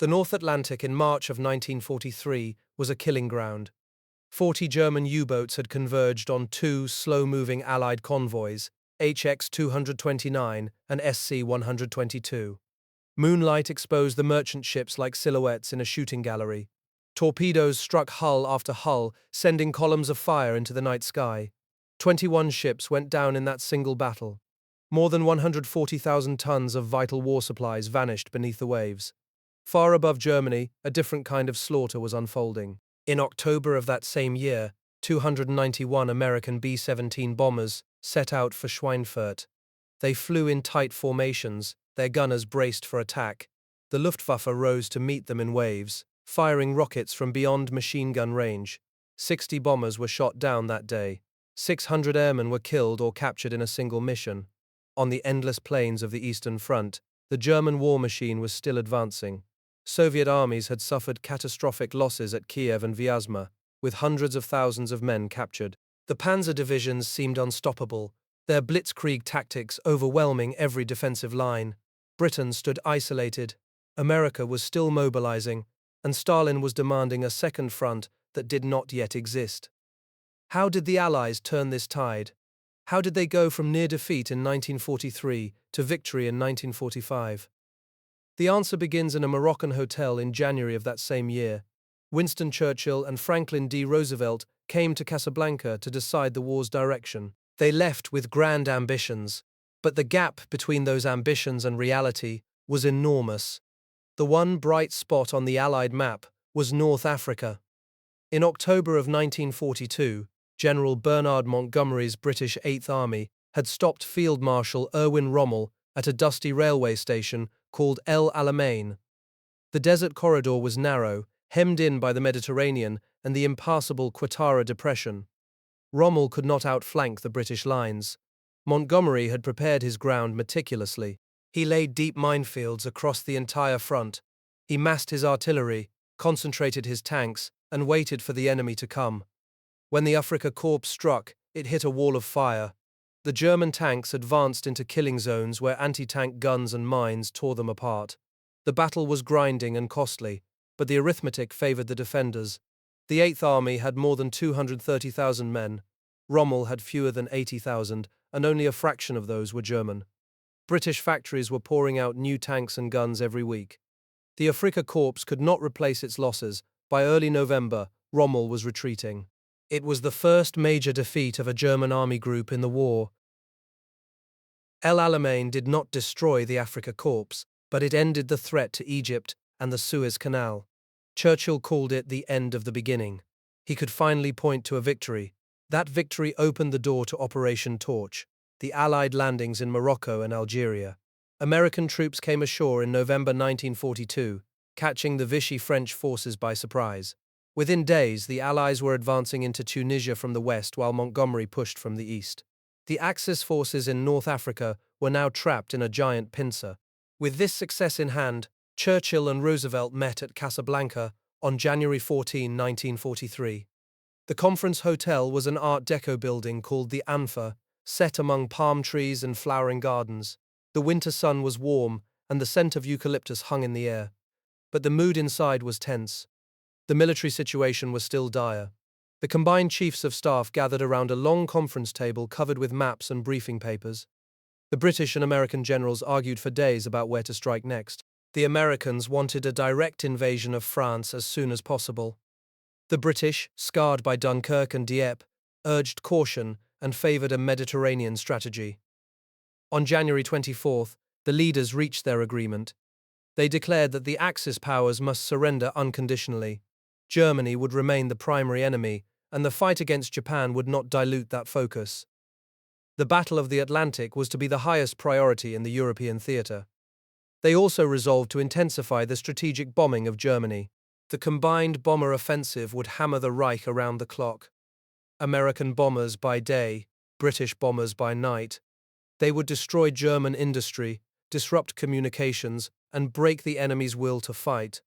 The North Atlantic in March of 1943 was a killing ground. 40 German U-boats had converged on two slow-moving Allied convoys, HX-229 and SC-122. Moonlight exposed the merchant ships like silhouettes in a shooting gallery. Torpedoes struck hull after hull, sending columns of fire into the night sky. 21 ships went down in that single battle. More than 140,000 tons of vital war supplies vanished beneath the waves. Far above Germany, a different kind of slaughter was unfolding. In October of that same year, 291 American B-17 bombers set out for Schweinfurt. They flew in tight formations, their gunners braced for attack. The Luftwaffe rose to meet them in waves, firing rockets from beyond machine gun range. 60 bombers were shot down that day. 600 airmen were killed or captured in a single mission. On the endless plains of the Eastern Front, the German war machine was still advancing. Soviet armies had suffered catastrophic losses at Kiev and Vyazma, with hundreds of thousands of men captured. The panzer divisions seemed unstoppable, their blitzkrieg tactics overwhelming every defensive line. Britain stood isolated, America was still mobilizing, and Stalin was demanding a second front that did not yet exist. How did the Allies turn this tide? How did they go from near defeat in 1943 to victory in 1945? The answer begins in a Moroccan hotel in January of that same year. Winston Churchill and Franklin D. Roosevelt came to Casablanca to decide the war's direction. They left with grand ambitions, but the gap between those ambitions and reality was enormous. The one bright spot on the Allied map was North Africa. In October of 1942, General Bernard Montgomery's British Eighth Army had stopped Field Marshal Erwin Rommel at a dusty railway station called El Alamein. The desert corridor was narrow, hemmed in by the Mediterranean and the impassable Qattara Depression. Rommel could not outflank the British lines. Montgomery had prepared his ground meticulously. He laid deep minefields across the entire front. He massed his artillery, concentrated his tanks, and waited for the enemy to come. When the Afrika Korps struck, it hit a wall of fire. The German tanks advanced into killing zones where anti-tank guns and mines tore them apart. The battle was grinding and costly, but the arithmetic favored the defenders. The Eighth Army had more than 230,000 men. Rommel had fewer than 80,000, and only a fraction of those were German. British factories were pouring out new tanks and guns every week. The Afrika Korps could not replace its losses. By early November, Rommel was retreating. It was the first major defeat of a German army group in the war. El Alamein did not destroy the Afrika Korps, but it ended the threat to Egypt and the Suez Canal. Churchill called it the end of the beginning. He could finally point to a victory. That victory opened the door to Operation Torch, the Allied landings in Morocco and Algeria. American troops came ashore in November 1942, catching the Vichy French forces by surprise. Within days, the Allies were advancing into Tunisia from the west while Montgomery pushed from the east. The Axis forces in North Africa were now trapped in a giant pincer. With this success in hand, Churchill and Roosevelt met at Casablanca on January 14, 1943. The conference hotel was an Art Deco building called the Anfa, set among palm trees and flowering gardens. The winter sun was warm, and the scent of eucalyptus hung in the air. But the mood inside was tense. The military situation was still dire. The combined chiefs of staff gathered around a long conference table covered with maps and briefing papers. The British and American generals argued for days about where to strike next. The Americans wanted a direct invasion of France as soon as possible. The British, scarred by Dunkirk and Dieppe, urged caution and favored a Mediterranean strategy. On January 24th, the leaders reached their agreement. They declared that the Axis powers must surrender unconditionally. Germany would remain the primary enemy, and the fight against Japan would not dilute that focus. The Battle of the Atlantic was to be the highest priority in the European theatre. They also resolved to intensify the strategic bombing of Germany. The combined bomber offensive would hammer the Reich around the clock. American bombers by day, British bombers by night. They would destroy German industry, disrupt communications, and break the enemy's will to fight.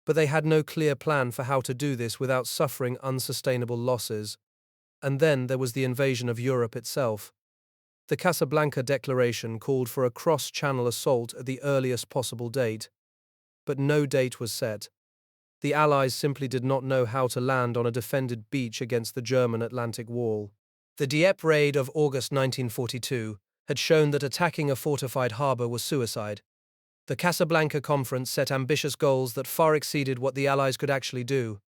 But they had no clear plan for how to do this without suffering unsustainable losses. And then there was the invasion of Europe itself. The Casablanca Declaration called for a cross-channel assault at the earliest possible date. but no date was set. The Allies simply did not know how to land on a defended beach against the German Atlantic Wall. The Dieppe raid of August 1942 had shown that attacking a fortified harbour was suicide. The Casablanca Conference set ambitious goals that far exceeded what the Allies could actually do.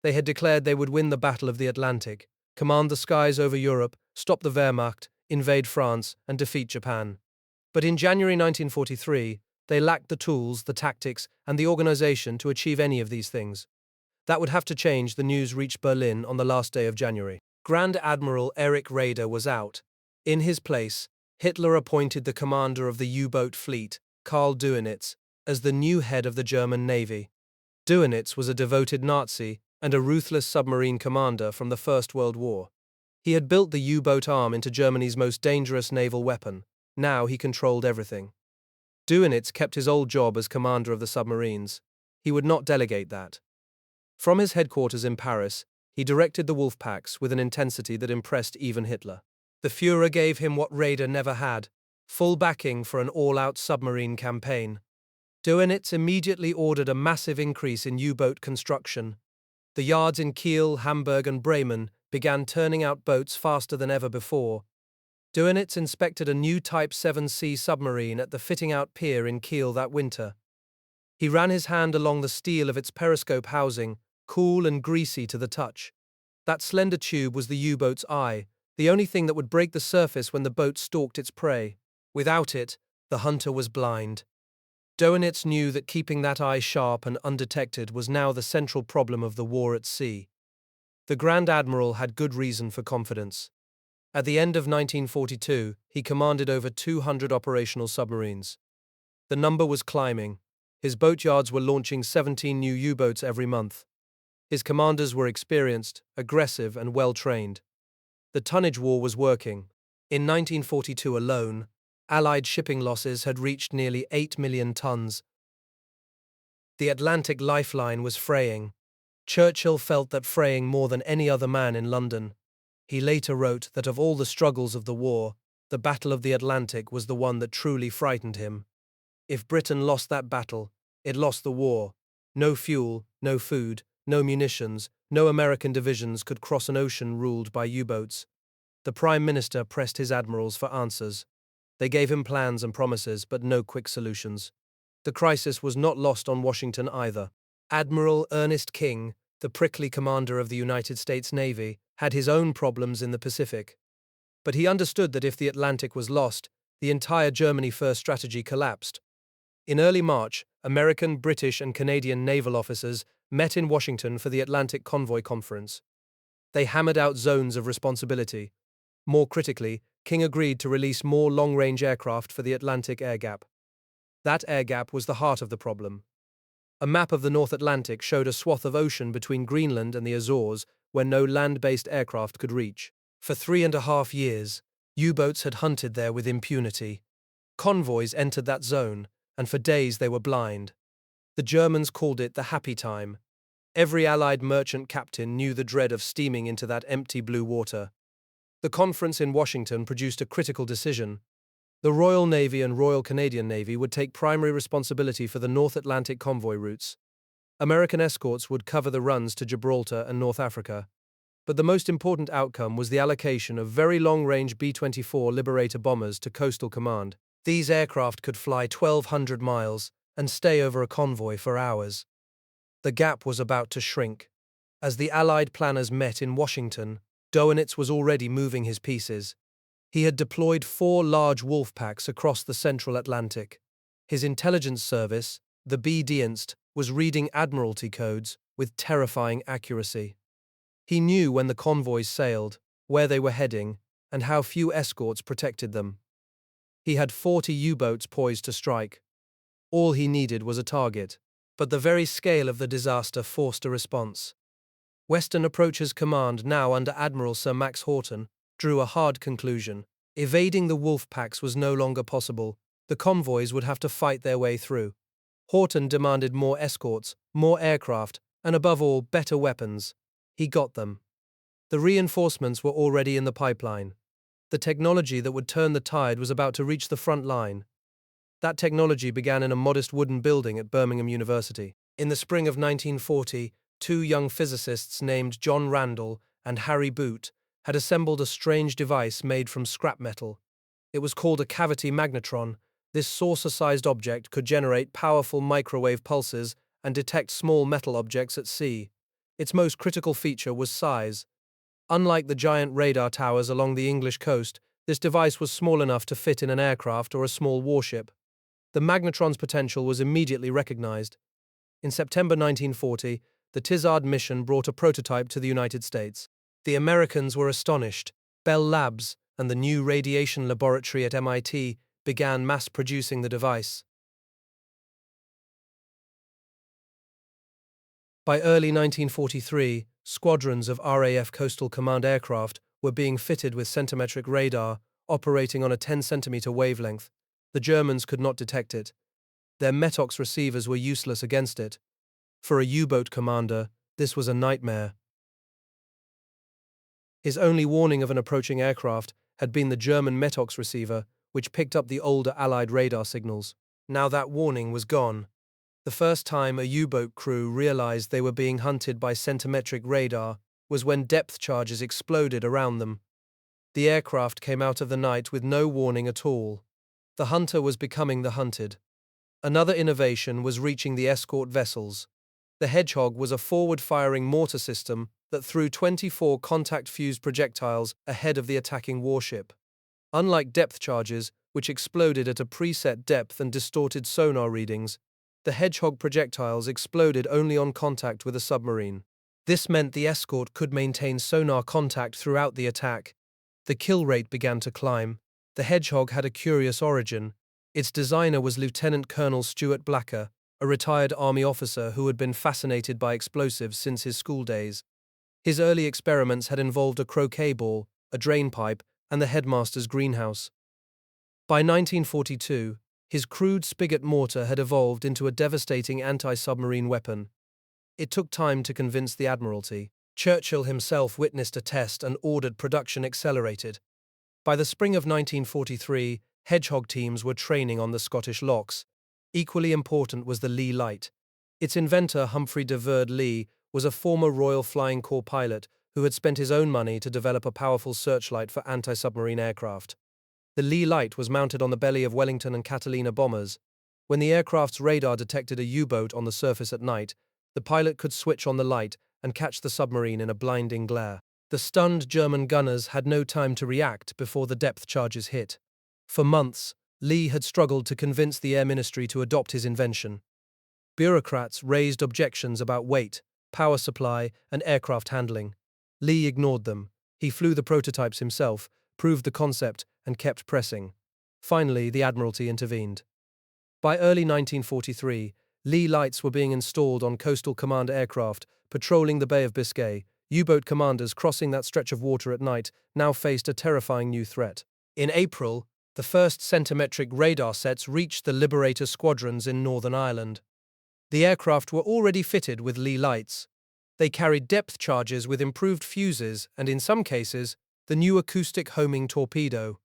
They had declared they would win the Battle of the Atlantic, command the skies over Europe, stop the Wehrmacht, invade France, and defeat Japan. But in January 1943, they lacked the tools, the tactics, and the organization to achieve any of these things. That would have to change. The news reached Berlin on the last day of January. Grand Admiral Erich Raeder was out. In his place, Hitler appointed the commander of the U-boat fleet, Karl Dönitz, as the new head of the German Navy. Dönitz was a devoted Nazi and a ruthless submarine commander from the First World War. He had built the U-boat arm into Germany's most dangerous naval weapon. Now he controlled everything. Dönitz kept his old job as commander of the submarines. He would not delegate that. From his headquarters in Paris, he directed the Wolfpacks with an intensity that impressed even Hitler. The Führer gave him what Raeder never had: full backing for an all-out submarine campaign. Dönitz immediately ordered a massive increase in U-boat construction. The yards in Kiel, Hamburg, and Bremen began turning out boats faster than ever before. Dönitz inspected a new Type 7C submarine at the fitting-out pier in Kiel that winter. He ran his hand along the steel of its periscope housing, cool and greasy to the touch. That slender tube was the U-boat's eye, the only thing that would break the surface when the boat stalked its prey. Without it, the hunter was blind. Dönitz knew that keeping that eye sharp and undetected was now the central problem of the war at sea. The Grand Admiral had good reason for confidence. At the end of 1942, he commanded over 200 operational submarines. The number was climbing. His boatyards were launching 17 new U-boats every month. His commanders were experienced, aggressive, and well-trained. The tonnage war was working. In 1942 alone, Allied shipping losses had reached nearly 8 million tons. The Atlantic lifeline was fraying. Churchill felt that fraying more than any other man in London. He later wrote that of all the struggles of the war, the Battle of the Atlantic was the one that truly frightened him. If Britain lost that battle, it lost the war. No fuel, no food, no munitions, no American divisions could cross an ocean ruled by U-boats. The Prime Minister pressed his admirals for answers. They gave him plans and promises, but no quick solutions. The crisis was not lost on Washington either. Admiral Ernest King, the prickly commander of the United States Navy, had his own problems in the Pacific. But he understood that if the Atlantic was lost, the entire Germany First strategy collapsed. In early March, American, British, and Canadian naval officers met in Washington for the Atlantic Convoy Conference. They hammered out zones of responsibility. More critically, King agreed to release more long-range aircraft for the Atlantic air gap. That air gap was the heart of the problem. A map of the North Atlantic showed a swath of ocean between Greenland and the Azores where no land-based aircraft could reach. For 3.5 years, U-boats had hunted there with impunity. Convoys entered that zone, and for days they were blind. The Germans called it the happy time. Every Allied merchant captain knew the dread of steaming into that empty blue water. The conference in Washington produced a critical decision. The Royal Navy and Royal Canadian Navy would take primary responsibility for the North Atlantic convoy routes. American escorts would cover the runs to Gibraltar and North Africa. But the most important outcome was the allocation of very long-range B-24 Liberator bombers to Coastal Command. These aircraft could fly 1,200 miles and stay over a convoy for hours. The gap was about to shrink. As the Allied planners met in Washington, Dönitz was already moving his pieces. He had deployed 4 large wolf packs across the central Atlantic. His intelligence service, the B-Dienst, was reading Admiralty codes with terrifying accuracy. He knew when the convoys sailed, where they were heading, and how few escorts protected them. He had 40 U-boats poised to strike. All he needed was a target, but the very scale of the disaster forced a response. Western Approaches Command, now under Admiral Sir Max Horton, drew a hard conclusion. Evading the wolf packs was no longer possible. The convoys would have to fight their way through. Horton demanded more escorts, more aircraft, and above all, better weapons. He got them. The reinforcements were already in the pipeline. The technology that would turn the tide was about to reach the front line. That technology began in a modest wooden building at Birmingham University. In the spring of 1940, two young physicists named John Randall and Harry Boot had assembled a strange device made from scrap metal. It was called a cavity magnetron. This saucer-sized object could generate powerful microwave pulses and detect small metal objects at sea. Its most critical feature was size. Unlike the giant radar towers along the English coast, this device was small enough to fit in an aircraft or a small warship. The magnetron's potential was immediately recognized. In September 1940, the Tizard mission brought a prototype to the United States. The Americans were astonished. Bell Labs and the new radiation laboratory at MIT began mass-producing the device. By early 1943, squadrons of RAF Coastal Command aircraft were being fitted with centimetric radar, operating on a 10-centimeter wavelength. The Germans could not detect it. Their Metox receivers were useless against it. For a U-boat commander, this was a nightmare. His only warning of an approaching aircraft had been the German Metox receiver, which picked up the older Allied radar signals. Now that warning was gone. The first time a U-boat crew realized they were being hunted by centimetric radar was when depth charges exploded around them. The aircraft came out of the night with no warning at all. The hunter was becoming the hunted. Another innovation was reaching the escort vessels. The Hedgehog was a forward-firing mortar system that threw 24 contact-fused projectiles ahead of the attacking warship. Unlike depth charges, which exploded at a preset depth and distorted sonar readings, the Hedgehog projectiles exploded only on contact with a submarine. This meant the escort could maintain sonar contact throughout the attack. The kill rate began to climb. The Hedgehog had a curious origin. Its designer was Lieutenant Colonel Stuart Blacker, a retired Army officer who had been fascinated by explosives since his school days. His early experiments had involved a croquet ball, a drain pipe, and the headmaster's greenhouse. By 1942, his crude spigot mortar had evolved into a devastating anti-submarine weapon. It took time to convince the Admiralty. Churchill himself witnessed a test and ordered production accelerated. By the spring of 1943, Hedgehog teams were training on the Scottish locks. Equally important was the Lee light. Its inventor, Humphrey de Verde Lee, was a former Royal Flying Corps pilot who had spent his own money to develop a powerful searchlight for anti-submarine aircraft. The Lee light was mounted on the belly of Wellington and Catalina bombers. When the aircraft's radar detected a U-boat on the surface at night, the pilot could switch on the light and catch the submarine in a blinding glare. The stunned German gunners had no time to react before the depth charges hit. For months, Lee had struggled to convince the Air Ministry to adopt his invention. Bureaucrats raised objections about weight, power supply, and aircraft handling. Lee ignored them. He flew the prototypes himself, proved the concept, and kept pressing. Finally, the Admiralty intervened. By early 1943, Lee lights were being installed on Coastal Command aircraft patrolling the Bay of Biscay. U-boat commanders crossing that stretch of water at night now faced a terrifying new threat. In April, the first centimetric radar sets reached the Liberator squadrons in Northern Ireland. The aircraft were already fitted with Lee lights. They carried depth charges with improved fuses and, in some cases, the new acoustic homing torpedo.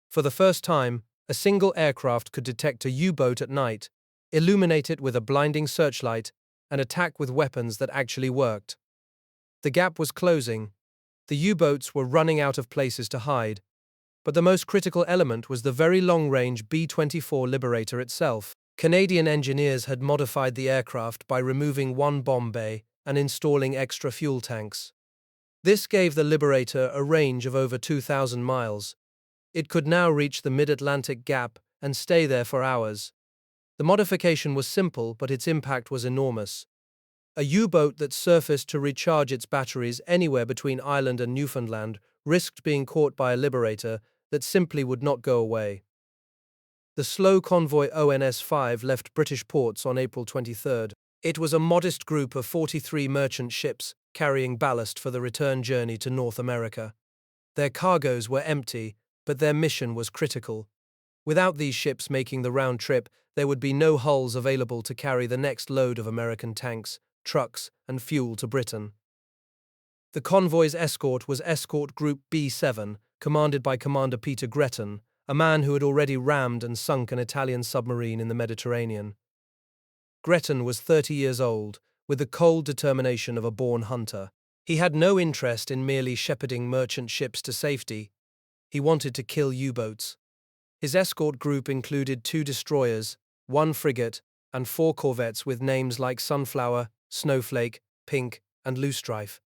For the first time, a single aircraft could detect a U-boat at night, illuminate it with a blinding searchlight, and attack with weapons that actually worked. The gap was closing. The U-boats were running out of places to hide. But the most critical element was the very long-range B-24 Liberator itself. Canadian engineers had modified the aircraft by removing one bomb bay and installing extra fuel tanks. This gave the Liberator a range of over 2,000 miles. It could now reach the mid-Atlantic gap and stay there for hours. The modification was simple, but its impact was enormous. A U-boat that surfaced to recharge its batteries anywhere between Ireland and Newfoundland risked being caught by a Liberator that simply would not go away. The slow convoy ONS-5 left British ports on April 23rd. It was a modest group of 43 merchant ships carrying ballast for the return journey to North America. Their cargoes were empty, but their mission was critical. Without these ships making the round trip, there would be no hulls available to carry the next load of American tanks, trucks, and fuel to Britain. The convoy's escort was Escort Group B7, commanded by Commander Peter Gretton, a man who had already rammed and sunk an Italian submarine in the Mediterranean. Gretton was 30 years old, with the cold determination of a born hunter. He had no interest in merely shepherding merchant ships to safety. He wanted to kill U-boats. His escort group included 2 destroyers, 1 frigate, and 4 corvettes with names like Sunflower, Snowflake, Pink, and Loosestrife.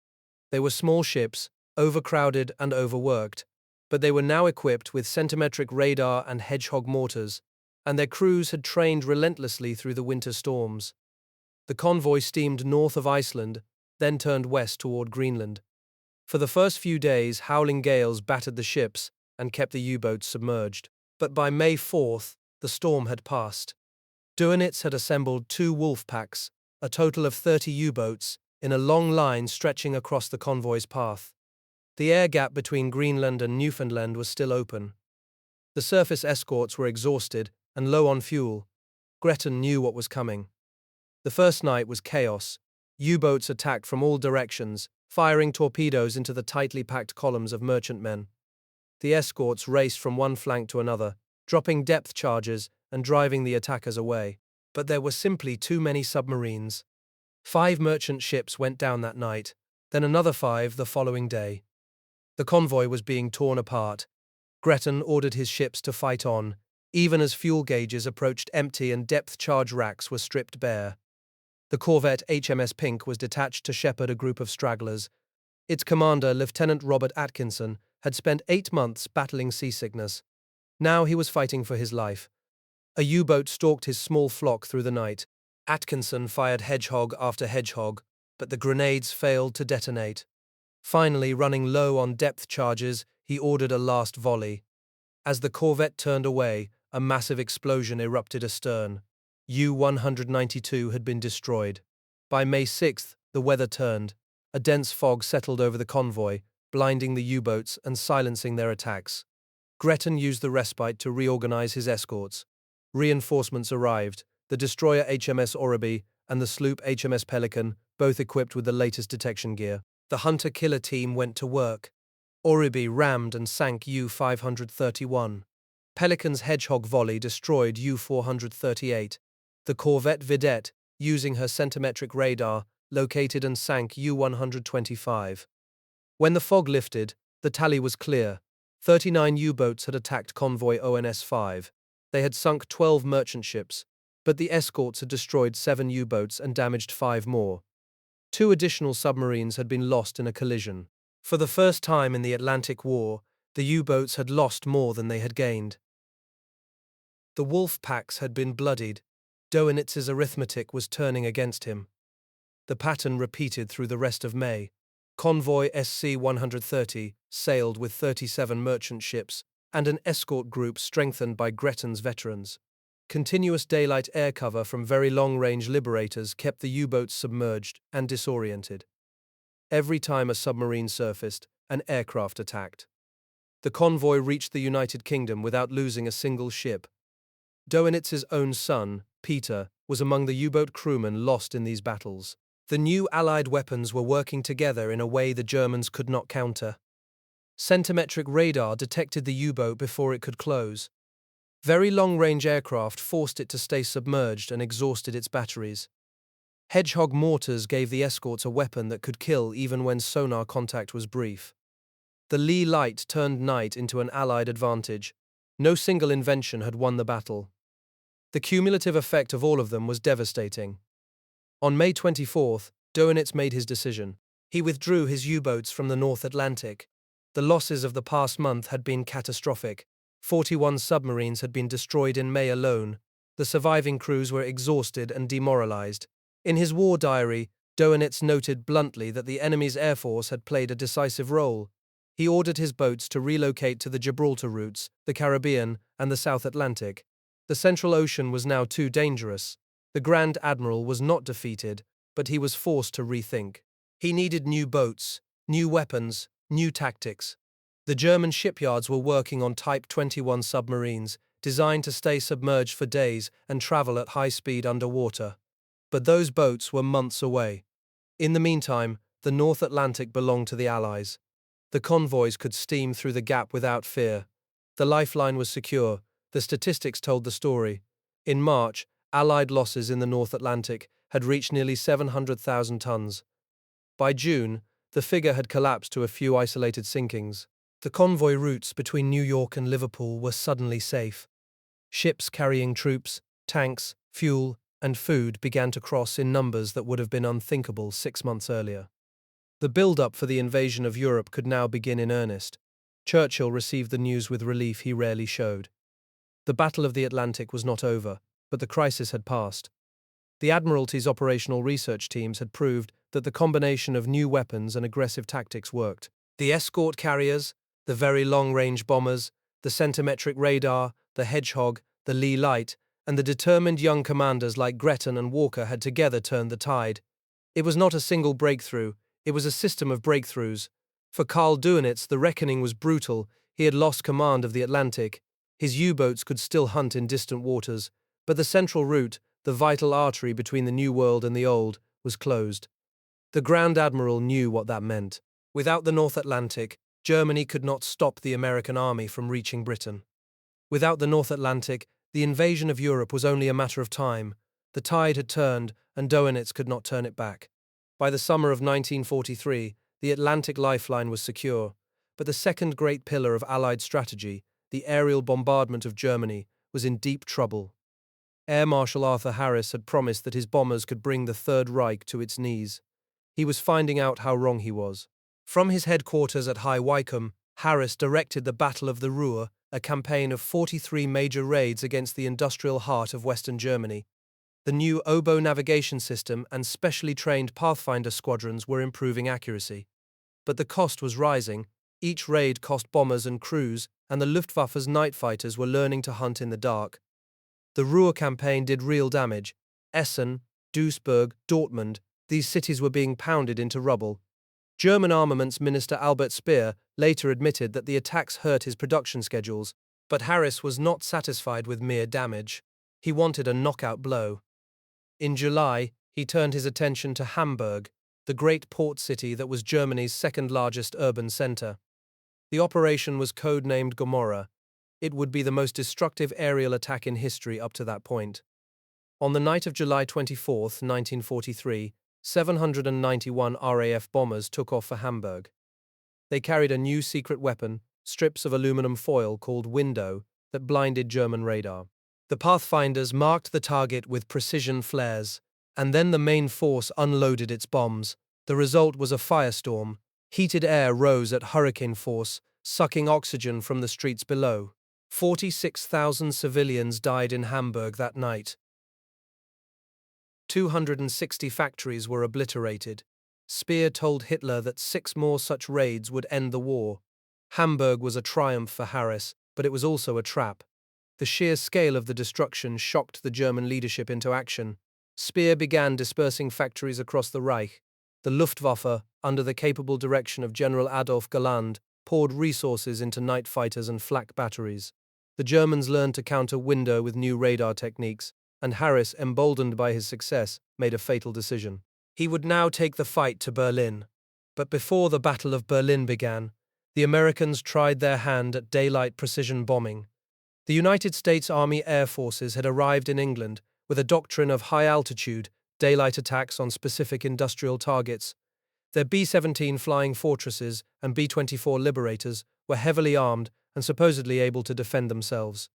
They were small ships, overcrowded and overworked, but they were now equipped with centimetric radar and hedgehog mortars, and their crews had trained relentlessly through the winter storms. The convoy steamed north of Iceland, then turned west toward Greenland. For the first few days, howling gales battered the ships and kept the U-boats submerged. But by May 4th, the storm had passed. Dönitz had assembled 2 wolf packs, a total of 30 U-boats, in a long line stretching across the convoy's path. The air gap between Greenland and Newfoundland was still open. The surface escorts were exhausted and low on fuel. Gretton knew what was coming. The first night was chaos. U-boats attacked from all directions, firing torpedoes into the tightly packed columns of merchantmen. The escorts raced from one flank to another, dropping depth charges and driving the attackers away. But there were simply too many submarines. 5 merchant ships went down that night, then another 5 the following day. The convoy was being torn apart. Gretton ordered his ships to fight on, even as fuel gauges approached empty and depth charge racks were stripped bare. The corvette HMS Pink was detached to shepherd a group of stragglers. Its commander, Lieutenant Robert Atkinson, had spent 8 months battling seasickness. Now he was fighting for his life. A U-boat stalked his small flock through the night. Atkinson fired hedgehog after hedgehog, but the grenades failed to detonate. Finally, running low on depth charges, he ordered a last volley. As the corvette turned away, a massive explosion erupted astern. U-192 had been destroyed. By May 6th, the weather turned. A dense fog settled over the convoy, blinding the U-boats and silencing their attacks. Gretton used the respite to reorganize his escorts. Reinforcements arrived, the destroyer HMS Oribe and the sloop HMS Pelican, both equipped with the latest detection gear. The hunter-killer team went to work. Oribe rammed and sank U-531. Pelican's hedgehog volley destroyed U-438. The corvette Vidette, using her centimetric radar, located and sank U-125. When the fog lifted, the tally was clear. 39 U-boats had attacked convoy ONS-5. They had sunk 12 merchant ships, but the escorts had destroyed 7 U-boats and damaged 5 more. 2 additional submarines had been lost in a collision. For the first time in the Atlantic War, the U-boats had lost more than they had gained. The wolf packs had been bloodied. Dönitz's arithmetic was turning against him. The pattern repeated through the rest of May. Convoy SC-130 sailed with 37 merchant ships and an escort group strengthened by Gretton's veterans. Continuous daylight air cover from very long-range liberators kept the U-boats submerged and disoriented. Every time a submarine surfaced, an aircraft attacked. The convoy reached the United Kingdom without losing a single ship. Dönitz's own son, Peter, was among the U-boat crewmen lost in these battles. The new Allied weapons were working together in a way the Germans could not counter. Centimetric radar detected the U-boat before it could close. Very long-range aircraft forced it to stay submerged and exhausted its batteries. Hedgehog mortars gave the escorts a weapon that could kill even when sonar contact was brief. The Lee light turned night into an Allied advantage. No single invention had won the battle. The cumulative effect of all of them was devastating. On May 24th, Dönitz made his decision. He withdrew his U-boats from the North Atlantic. The losses of the past month had been catastrophic. 41 submarines had been destroyed in May alone. The surviving crews were exhausted and demoralized. In his war diary, Dönitz noted bluntly that the enemy's air force had played a decisive role. He ordered his boats to relocate to the Gibraltar routes, the Caribbean, and the South Atlantic. The Central Ocean was now too dangerous. The Grand Admiral was not defeated, but he was forced to rethink. He needed new boats, new weapons, new tactics. The German shipyards were working on Type 21 submarines, designed to stay submerged for days and travel at high speed underwater. But those boats were months away. In the meantime, the North Atlantic belonged to the Allies. The convoys could steam through the gap without fear. The lifeline was secure. The statistics told the story. In March, Allied losses in the North Atlantic had reached nearly 700,000 tons. By June, the figure had collapsed to a few isolated sinkings. The convoy routes between New York and Liverpool were suddenly safe. Ships carrying troops, tanks, fuel, and food began to cross in numbers that would have been unthinkable 6 months earlier. The build-up for the invasion of Europe could now begin in earnest. Churchill received the news with relief he rarely showed. The Battle of the Atlantic was not over, but the crisis had passed. The Admiralty's operational research teams had proved that the combination of new weapons and aggressive tactics worked. The escort carriers, the very long-range bombers, the centimetric radar, the Hedgehog, the Lee Light, and the determined young commanders like Gretton and Walker had together turned the tide. It was not a single breakthrough, it was a system of breakthroughs. For Karl Dönitz, the reckoning was brutal. He had lost command of the Atlantic. His U-boats could still hunt in distant waters, but the central route, the vital artery between the New World and the Old, was closed. The Grand Admiral knew what that meant. Without the North Atlantic, Germany could not stop the American army from reaching Britain. Without the North Atlantic, the invasion of Europe was only a matter of time. The tide had turned, and Dönitz could not turn it back. By the summer of 1943, the Atlantic lifeline was secure, but the second great pillar of Allied strategy, the aerial bombardment of Germany, was in deep trouble. Air Marshal Arthur Harris had promised that his bombers could bring the Third Reich to its knees. He was finding out how wrong he was. From his headquarters at High Wycombe, Harris directed the Battle of the Ruhr, a campaign of 43 major raids against the industrial heart of Western Germany. The new oboe navigation system and specially trained Pathfinder squadrons were improving accuracy. But the cost was rising. Each raid cost bombers and crews, and the Luftwaffe's night fighters were learning to hunt in the dark. The Ruhr campaign did real damage. Essen, Duisburg, Dortmund, these cities were being pounded into rubble. German armaments minister Albert Speer later admitted that the attacks hurt his production schedules, but Harris was not satisfied with mere damage. He wanted a knockout blow. In July, he turned his attention to Hamburg, the great port city that was Germany's second-largest urban center. The operation was codenamed Gomorrah. It would be the most destructive aerial attack in history up to that point. On the night of July 24, 1943, 791 RAF bombers took off for Hamburg. They carried a new secret weapon, strips of aluminum foil called window, that blinded German radar. The Pathfinders marked the target with precision flares, and then the main force unloaded its bombs. The result was a firestorm. Heated air rose at hurricane force, sucking oxygen from the streets below. 46,000 civilians died in Hamburg that night. 260 factories were obliterated. Speer told Hitler that 6 more such raids would end the war. Hamburg was a triumph for Harris, but it was also a trap. The sheer scale of the destruction shocked the German leadership into action. Speer began dispersing factories across the Reich. The Luftwaffe, under the capable direction of General Adolf Galland, poured resources into night fighters and flak batteries. The Germans learned to counter window with new radar techniques, and Harris, emboldened by his success, made a fatal decision. He would now take the fight to Berlin. But before the Battle of Berlin began, the Americans tried their hand at daylight precision bombing. The United States Army Air Forces had arrived in England with a doctrine of high-altitude, daylight attacks on specific industrial targets. Their B-17 Flying Fortresses and B-24 Liberators were heavily armed and supposedly able to defend themselves.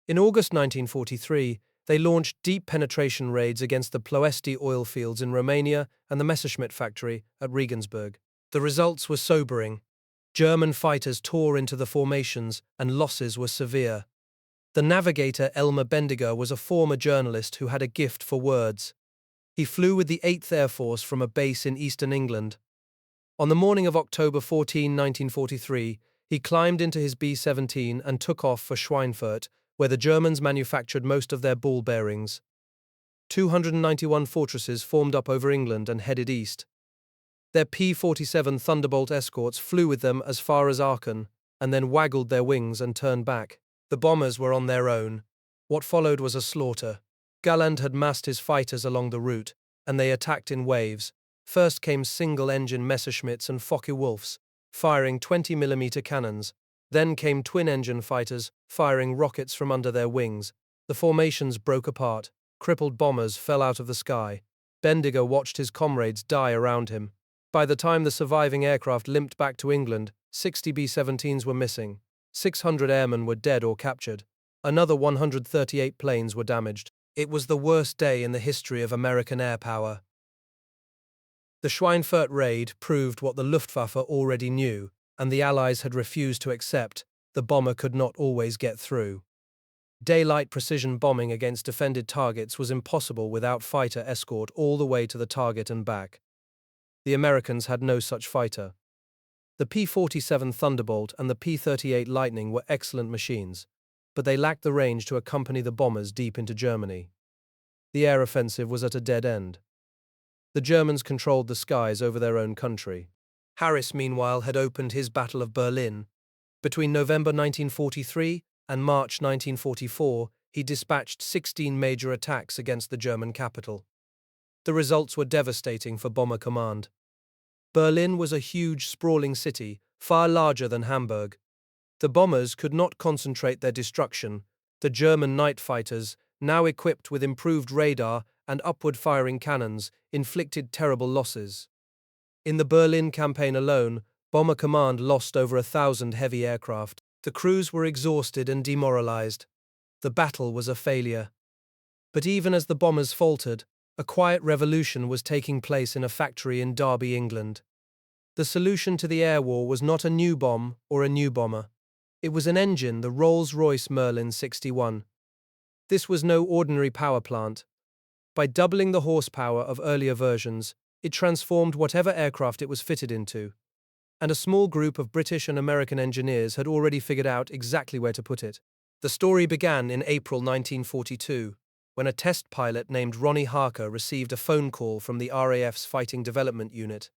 In August 1943, they launched deep penetration raids against the Ploesti oil fields in Romania and the Messerschmitt factory at Regensburg. The results were sobering. German fighters tore into the formations and losses were severe. The navigator Elmer Bendiger was a former journalist who had a gift for words. He flew with the 8th Air Force from a base in eastern England. On the morning of October 14, 1943, he climbed into his B-17 and took off for Schweinfurt, where the Germans manufactured most of their ball bearings. 291 fortresses formed up over England and headed east. Their P-47 Thunderbolt escorts flew with them as far as Aachen, and then waggled their wings and turned back. The bombers were on their own. What followed was a slaughter. Galland had massed his fighters along the route, and they attacked in waves. First came single-engine Messerschmitts and Focke-Wulfs, firing 20mm cannons. Then came twin-engine fighters, firing rockets from under their wings. The formations broke apart. Crippled bombers fell out of the sky. Bendigo watched his comrades die around him. By the time the surviving aircraft limped back to England, 60 B-17s were missing. 600 airmen were dead or captured. Another 138 planes were damaged. It was the worst day in the history of American air power. The Schweinfurt raid proved what the Luftwaffe already knew, and the Allies had refused to accept: the bomber could not always get through. Daylight precision bombing against defended targets was impossible without fighter escort all the way to the target and back. The Americans had no such fighter. The P-47 Thunderbolt and the P-38 Lightning were excellent machines, but they lacked the range to accompany the bombers deep into Germany. The air offensive was at a dead end. The Germans controlled the skies over their own country. Harris, meanwhile, had opened his Battle of Berlin. Between November 1943 and March 1944, he dispatched 16 major attacks against the German capital. The results were devastating for Bomber Command. Berlin was a huge, sprawling city, far larger than Hamburg. The bombers could not concentrate their destruction. The German night fighters, now equipped with improved radar and upward-firing cannons, inflicted terrible losses. In the Berlin campaign alone, Bomber Command lost over 1,000 heavy aircraft. The crews were exhausted and demoralized. The battle was a failure. But even as the bombers faltered, a quiet revolution was taking place in a factory in Derby, England. The solution to the air war was not a new bomb or a new bomber. It was an engine, the Rolls-Royce Merlin 61. This was no ordinary power plant. By doubling the horsepower of earlier versions, it transformed whatever aircraft it was fitted into. And a small group of British and American engineers had already figured out exactly where to put it. The story began in April 1942, when a test pilot named Ronnie Harker received a phone call from the RAF's Fighting Development Unit.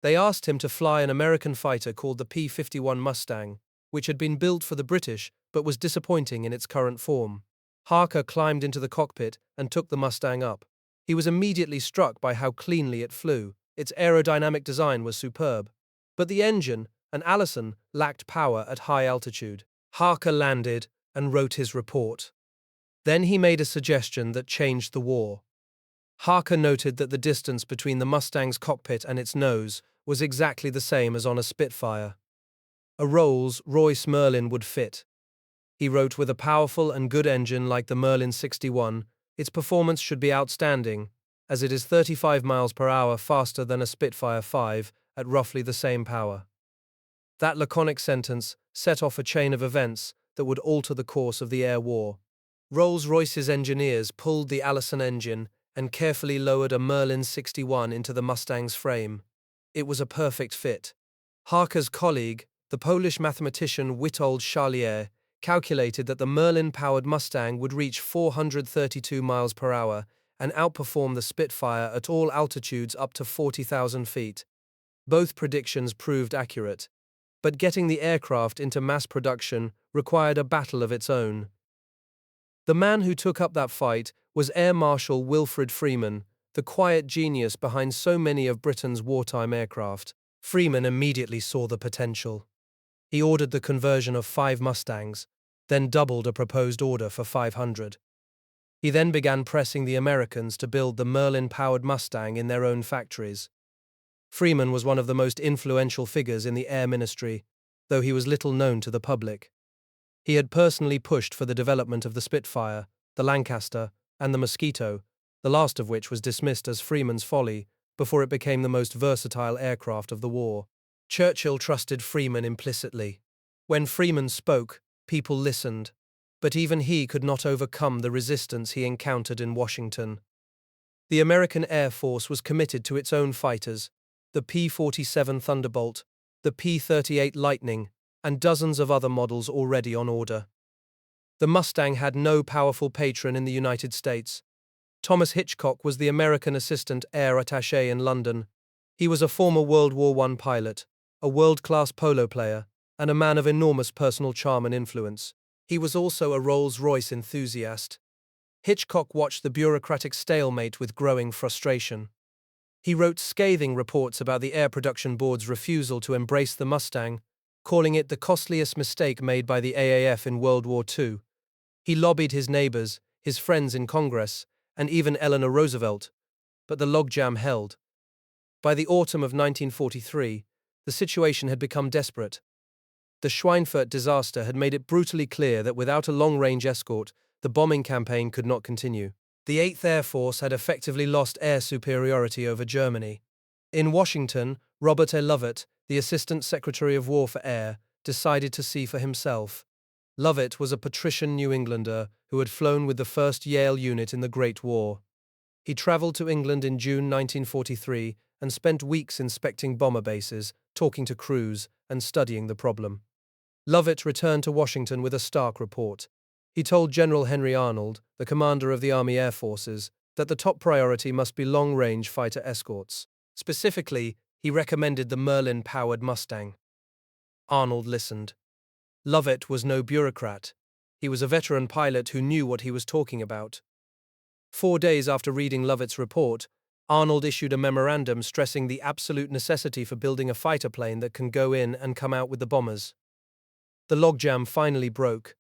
They asked him to fly an American fighter called the P-51 Mustang, which had been built for the British but was disappointing in its current form. Harker climbed into the cockpit and took the Mustang up. He was immediately struck by how cleanly it flew. Its aerodynamic design was superb. But the engine, an Allison, lacked power at high altitude. Harker landed and wrote his report. Then he made a suggestion that changed the war. Harker noted that the distance between the Mustang's cockpit and its nose was exactly the same as on a Spitfire. A Rolls-Royce Merlin would fit. He wrote, with a powerful and good engine like the Merlin 61, its performance should be outstanding, as it is 35 miles per hour faster than a Spitfire 5 at roughly the same power. That laconic sentence set off a chain of events that would alter the course of the air war. Rolls-Royce's engineers pulled the Allison engine and carefully lowered a Merlin 61 into the Mustang's frame. It was a perfect fit. Harker's colleague, the Polish mathematician Witold Charlier, calculated that the Merlin-powered Mustang would reach 432 miles per hour and outperform the Spitfire at all altitudes up to 40,000 feet. Both predictions proved accurate, but getting the aircraft into mass production required a battle of its own. The man who took up that fight was Air Marshal Wilfred Freeman, the quiet genius behind so many of Britain's wartime aircraft. Freeman immediately saw the potential. He ordered the conversion of 5 Mustangs, then doubled a proposed order for 500. He then began pressing the Americans to build the Merlin-powered Mustang in their own factories. Freeman was one of the most influential figures in the Air Ministry, though he was little known to the public. He had personally pushed for the development of the Spitfire, the Lancaster, and the Mosquito, the last of which was dismissed as Freeman's folly before it became the most versatile aircraft of the war. Churchill trusted Freeman implicitly. When Freeman spoke, people listened, but even he could not overcome the resistance he encountered in Washington. The American Air Force was committed to its own fighters, the P-47 Thunderbolt, the P-38 Lightning, and dozens of other models already on order. The Mustang had no powerful patron in the United States. Thomas Hitchcock was the American assistant air attaché in London. He was a former World War I pilot, a world-class polo player, and a man of enormous personal charm and influence. He was also a Rolls-Royce enthusiast. Hitchcock watched the bureaucratic stalemate with growing frustration. He wrote scathing reports about the Air Production Board's refusal to embrace the Mustang, calling it the costliest mistake made by the AAF in World War II. He lobbied his neighbors, his friends in Congress, and even Eleanor Roosevelt, but the logjam held. By the autumn of 1943, the situation had become desperate. The Schweinfurt disaster had made it brutally clear that without a long-range escort, the bombing campaign could not continue. The 8th Air Force had effectively lost air superiority over Germany. In Washington, Robert E. Lovett, the Assistant Secretary of War for Air, decided to see for himself. Lovett was a patrician New Englander who had flown with the 1st Yale Unit in the Great War. He traveled to England in June 1943 and spent weeks inspecting bomber bases, talking to crews, and studying the problem. Lovett returned to Washington with a stark report. He told General Henry Arnold, the commander of the Army Air Forces, that the top priority must be long-range fighter escorts. Specifically, he recommended the Merlin-powered Mustang. Arnold listened. Lovett was no bureaucrat. He was a veteran pilot who knew what he was talking about. 4 days after reading Lovett's report, Arnold issued a memorandum stressing the absolute necessity for building a fighter plane that can go in and come out with the bombers. The logjam finally broke.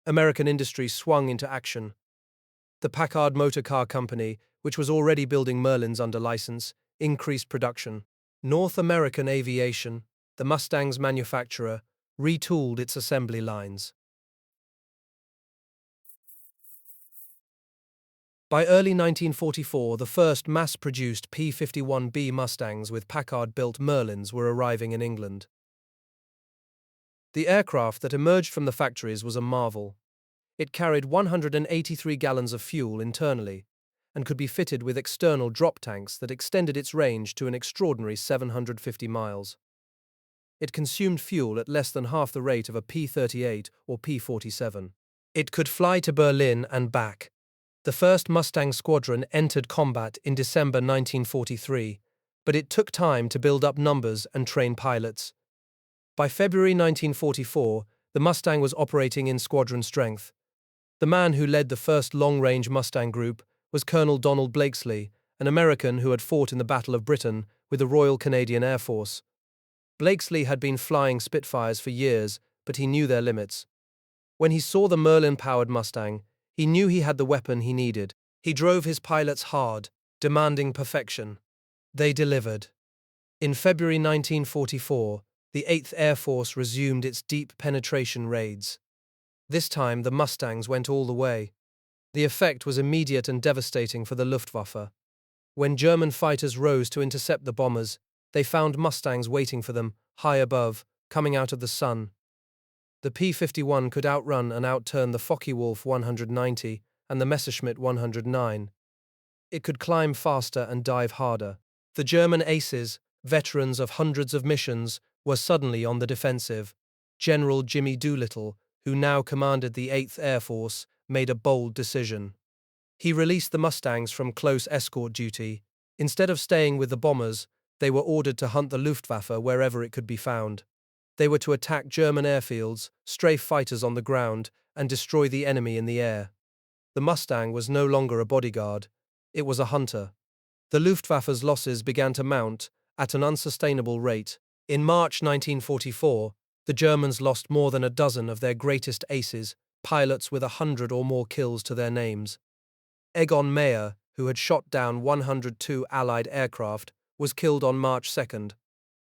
American industry swung into action. The Packard Motor Car Company, which was already building Merlins under license, increased production. North American Aviation, the Mustang's manufacturer, retooled its assembly lines. By early 1944, the first mass-produced P-51B Mustangs with Packard-built Merlins were arriving in England. The aircraft that emerged from the factories was a marvel. It carried 183 gallons of fuel internally and could be fitted with external drop tanks that extended its range to an extraordinary 750 miles. It consumed fuel at less than half the rate of a P-38 or P-47. It could fly to Berlin and back. The 1st Mustang Squadron entered combat in December 1943, but it took time to build up numbers and train pilots. By February 1944, the Mustang was operating in squadron strength. The man who led the first long-range Mustang group was Colonel Donald Blakesley, an American who had fought in the Battle of Britain with the Royal Canadian Air Force. Blakesley had been flying Spitfires for years, but he knew their limits. When he saw the Merlin-powered Mustang, he knew he had the weapon he needed. He drove his pilots hard, demanding perfection. They delivered. In February 1944, the 8th Air Force resumed its deep penetration raids. This time, the Mustangs went all the way. The effect was immediate and devastating for the Luftwaffe. When German fighters rose to intercept the bombers, they found Mustangs waiting for them, high above, coming out of the sun. The P-51 could outrun and outturn the Focke-Wulf 190 and the Messerschmitt 109. It could climb faster and dive harder. The German aces, veterans of hundreds of missions, were suddenly on the defensive. General Jimmy Doolittle, who now commanded the 8th Air Force, made a bold decision. He released the Mustangs from close escort duty. Instead of staying with the bombers, they were ordered to hunt the Luftwaffe wherever it could be found. They were to attack German airfields, strafe fighters on the ground, and destroy the enemy in the air. The Mustang was no longer a bodyguard. It was a hunter. The Luftwaffe's losses began to mount at an unsustainable rate. In March 1944, the Germans lost more than a dozen of their greatest aces, pilots with 100 or more kills to their names. Egon Meyer, who had shot down 102 Allied aircraft, was killed on March 2nd.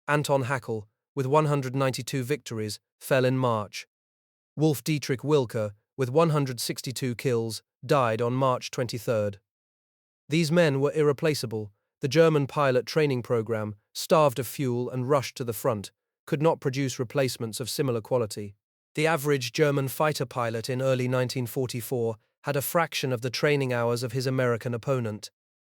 Anton Haeckel, with 192 victories, fell in March. Wolf Dietrich Wilke, with 162 kills, died on March 23rd. These men were irreplaceable. The German pilot training program, starved of fuel and rushed to the front, could not produce replacements of similar quality. The average German fighter pilot in early 1944 had a fraction of the training hours of his American opponent.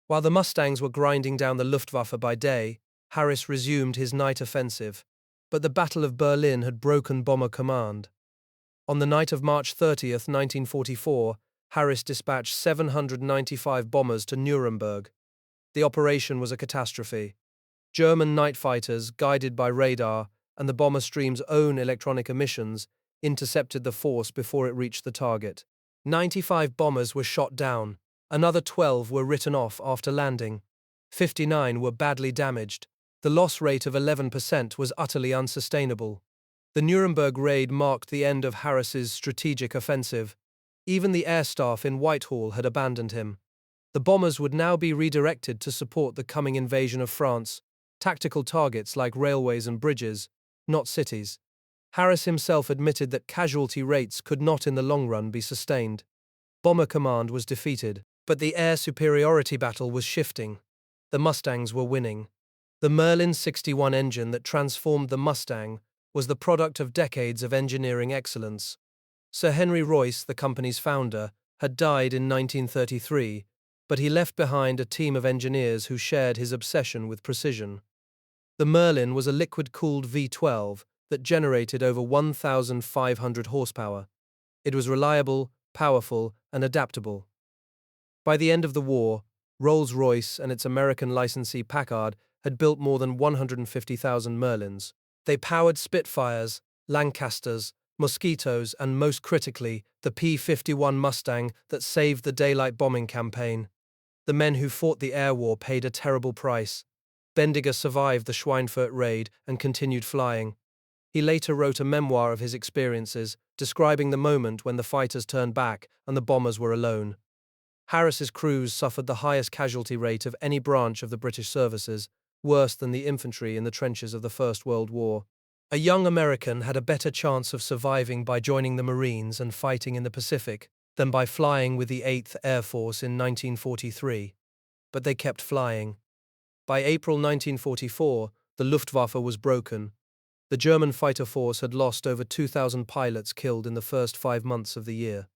While the Mustangs were grinding down the Luftwaffe by day, Harris resumed his night offensive. But the Battle of Berlin had broken bomber command. On the night of March 30th, 1944, Harris dispatched 795 bombers to Nuremberg. The operation was a catastrophe. German night fighters, guided by radar and the bomber stream's own electronic emissions, intercepted the force before it reached the target. 95 bombers were shot down. Another 12 were written off after landing. 59 were badly damaged. The loss rate of 11% was utterly unsustainable. The Nuremberg raid marked the end of Harris's strategic offensive. Even the air staff in Whitehall had abandoned him. The bombers would now be redirected to support the coming invasion of France, tactical targets like railways and bridges, not cities. Harris himself admitted that casualty rates could not in the long run be sustained. Bomber command was defeated, but the air superiority battle was shifting. The Mustangs were winning. The Merlin 61 engine that transformed the Mustang was the product of decades of engineering excellence. Sir Henry Royce, the company's founder, had died in 1933, but he left behind a team of engineers who shared his obsession with precision. The Merlin was a liquid-cooled V12 that generated over 1,500 horsepower. It was reliable, powerful, and adaptable. By the end of the war, Rolls-Royce and its American licensee Packard had built more than 150,000 Merlins. They powered Spitfires, Lancasters, Mosquitoes, and most critically, the P-51 Mustang that saved the daylight bombing campaign. The men who fought the air war paid a terrible price. Bendiger survived the Schweinfurt raid and continued flying. He later wrote a memoir of his experiences, describing the moment when the fighters turned back and the bombers were alone. Harris's crews suffered the highest casualty rate of any branch of the British services, worse than the infantry in the trenches of the First World War. A young American had a better chance of surviving by joining the Marines and fighting in the Pacific than by flying with the 8th Air Force in 1943. But they kept flying. By April 1944, the Luftwaffe was broken. The German fighter force had lost over 2,000 pilots killed in the first 5 months of the year.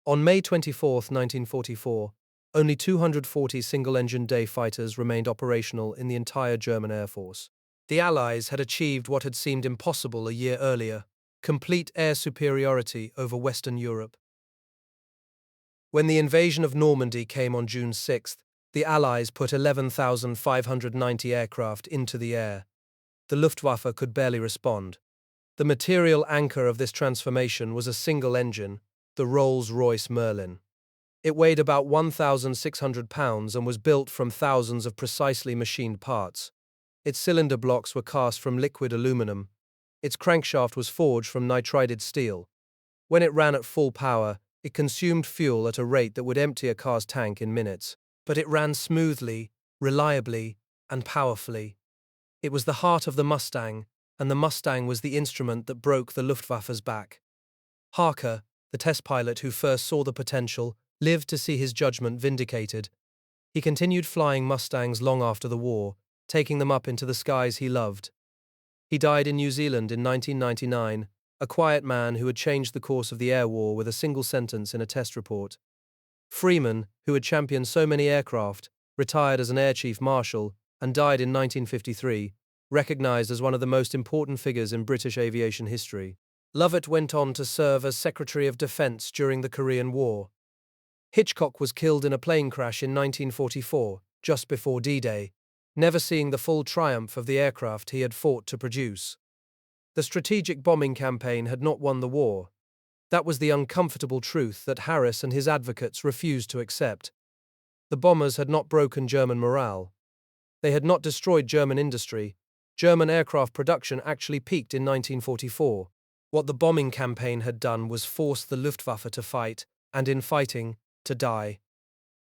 On May 24, 1944, only 240 single-engine day fighters remained operational in the entire German Air Force. The Allies had achieved what had seemed impossible a year earlier: complete air superiority over Western Europe. When the invasion of Normandy came on June 6, the Allies put 11,590 aircraft into the air. The Luftwaffe could barely respond. The material anchor of this transformation was a single engine, the Rolls-Royce Merlin. It weighed about 1,600 pounds and was built from thousands of precisely machined parts. Its cylinder blocks were cast from liquid aluminum. Its crankshaft was forged from nitrided steel. When it ran at full power, it consumed fuel at a rate that would empty a car's tank in minutes. But it ran smoothly, reliably, and powerfully. It was the heart of the Mustang, and the Mustang was the instrument that broke the Luftwaffe's back. Harker, the test pilot who first saw the potential, lived to see his judgment vindicated. He continued flying Mustangs long after the war, taking them up into the skies he loved. He died in New Zealand in 1999, a quiet man who had changed the course of the air war with a single sentence in a test report. Freeman, who had championed so many aircraft, retired as an Air Chief Marshal, and died in 1953, recognized as one of the most important figures in British aviation history. Lovett went on to serve as Secretary of Defense during the Korean War. Hitchcock was killed in a plane crash in 1944, just before D-Day, never seeing the full triumph of the aircraft he had fought to produce. The strategic bombing campaign had not won the war. That was the uncomfortable truth that Harris and his advocates refused to accept. The bombers had not broken German morale. They had not destroyed German industry. German aircraft production actually peaked in 1944. What the bombing campaign had done was force the Luftwaffe to fight, and in fighting, to die.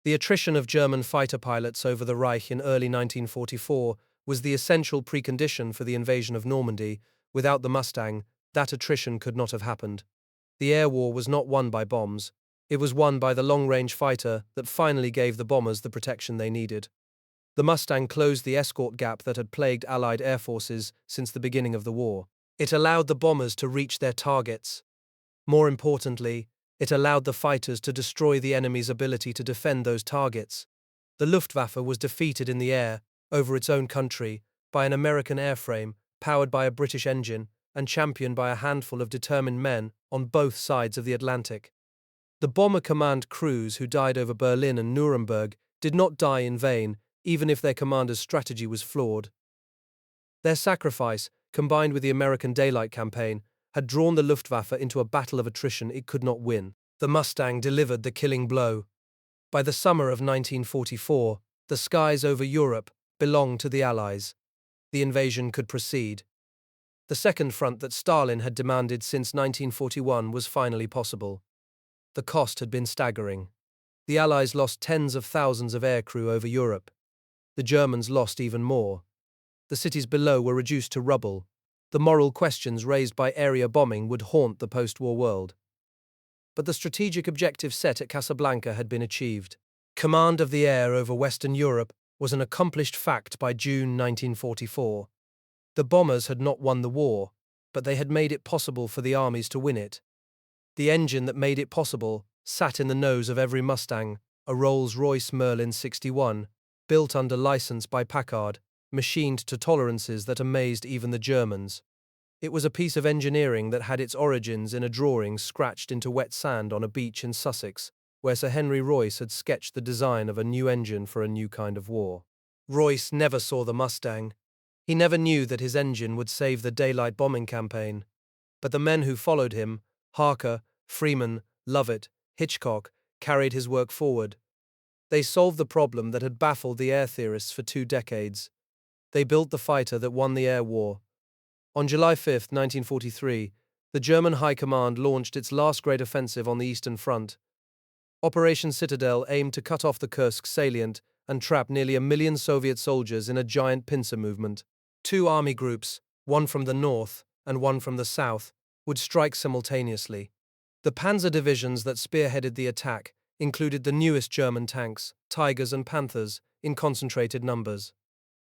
The attrition of German fighter pilots over the Reich in early 1944 was the essential precondition for the invasion of Normandy. Without the Mustang, that attrition could not have happened. The air war was not won by bombs. It was won by the long-range fighter that finally gave the bombers the protection they needed. The Mustang closed the escort gap that had plagued Allied air forces since the beginning of the war. It allowed the bombers to reach their targets. More importantly, it allowed the fighters to destroy the enemy's ability to defend those targets. The Luftwaffe was defeated in the air, over its own country, by an American airframe, powered by a British engine, and championed by a handful of determined men on both sides of the Atlantic. The Bomber Command crews who died over Berlin and Nuremberg did not die in vain, even if their commander's strategy was flawed. Their sacrifice, combined with the American Daylight Campaign, had drawn the Luftwaffe into a battle of attrition it could not win. The Mustang delivered the killing blow. By the summer of 1944, the skies over Europe belonged to the Allies. The invasion could proceed. The second front that Stalin had demanded since 1941 was finally possible. The cost had been staggering. The Allies lost tens of thousands of aircrew over Europe. The Germans lost even more. The cities below were reduced to rubble. The moral questions raised by area bombing would haunt the post-war world. But the strategic objective set at Casablanca had been achieved. Command of the air over Western Europe was an accomplished fact by June 1944. The bombers had not won the war, but they had made it possible for the armies to win it. The engine that made it possible sat in the nose of every Mustang, a Rolls-Royce Merlin 61, built under license by Packard, machined to tolerances that amazed even the Germans. It was a piece of engineering that had its origins in a drawing scratched into wet sand on a beach in Sussex, where Sir Henry Royce had sketched the design of a new engine for a new kind of war. Royce never saw the Mustang. He never knew that his engine would save the daylight bombing campaign. But the men who followed him, Harker, Freeman, Lovett, Hitchcock, carried his work forward. They solved the problem that had baffled the air theorists for 2 decades. They built the fighter that won the air war. On July 5, 1943, the German High Command launched its last great offensive on the Eastern Front. Operation Citadel aimed to cut off the Kursk salient and trap nearly 1 million Soviet soldiers in a giant pincer movement. 2 army groups, one from the north and one from the south, would strike simultaneously. The panzer divisions that spearheaded the attack included the newest German tanks, Tigers and Panthers, in concentrated numbers.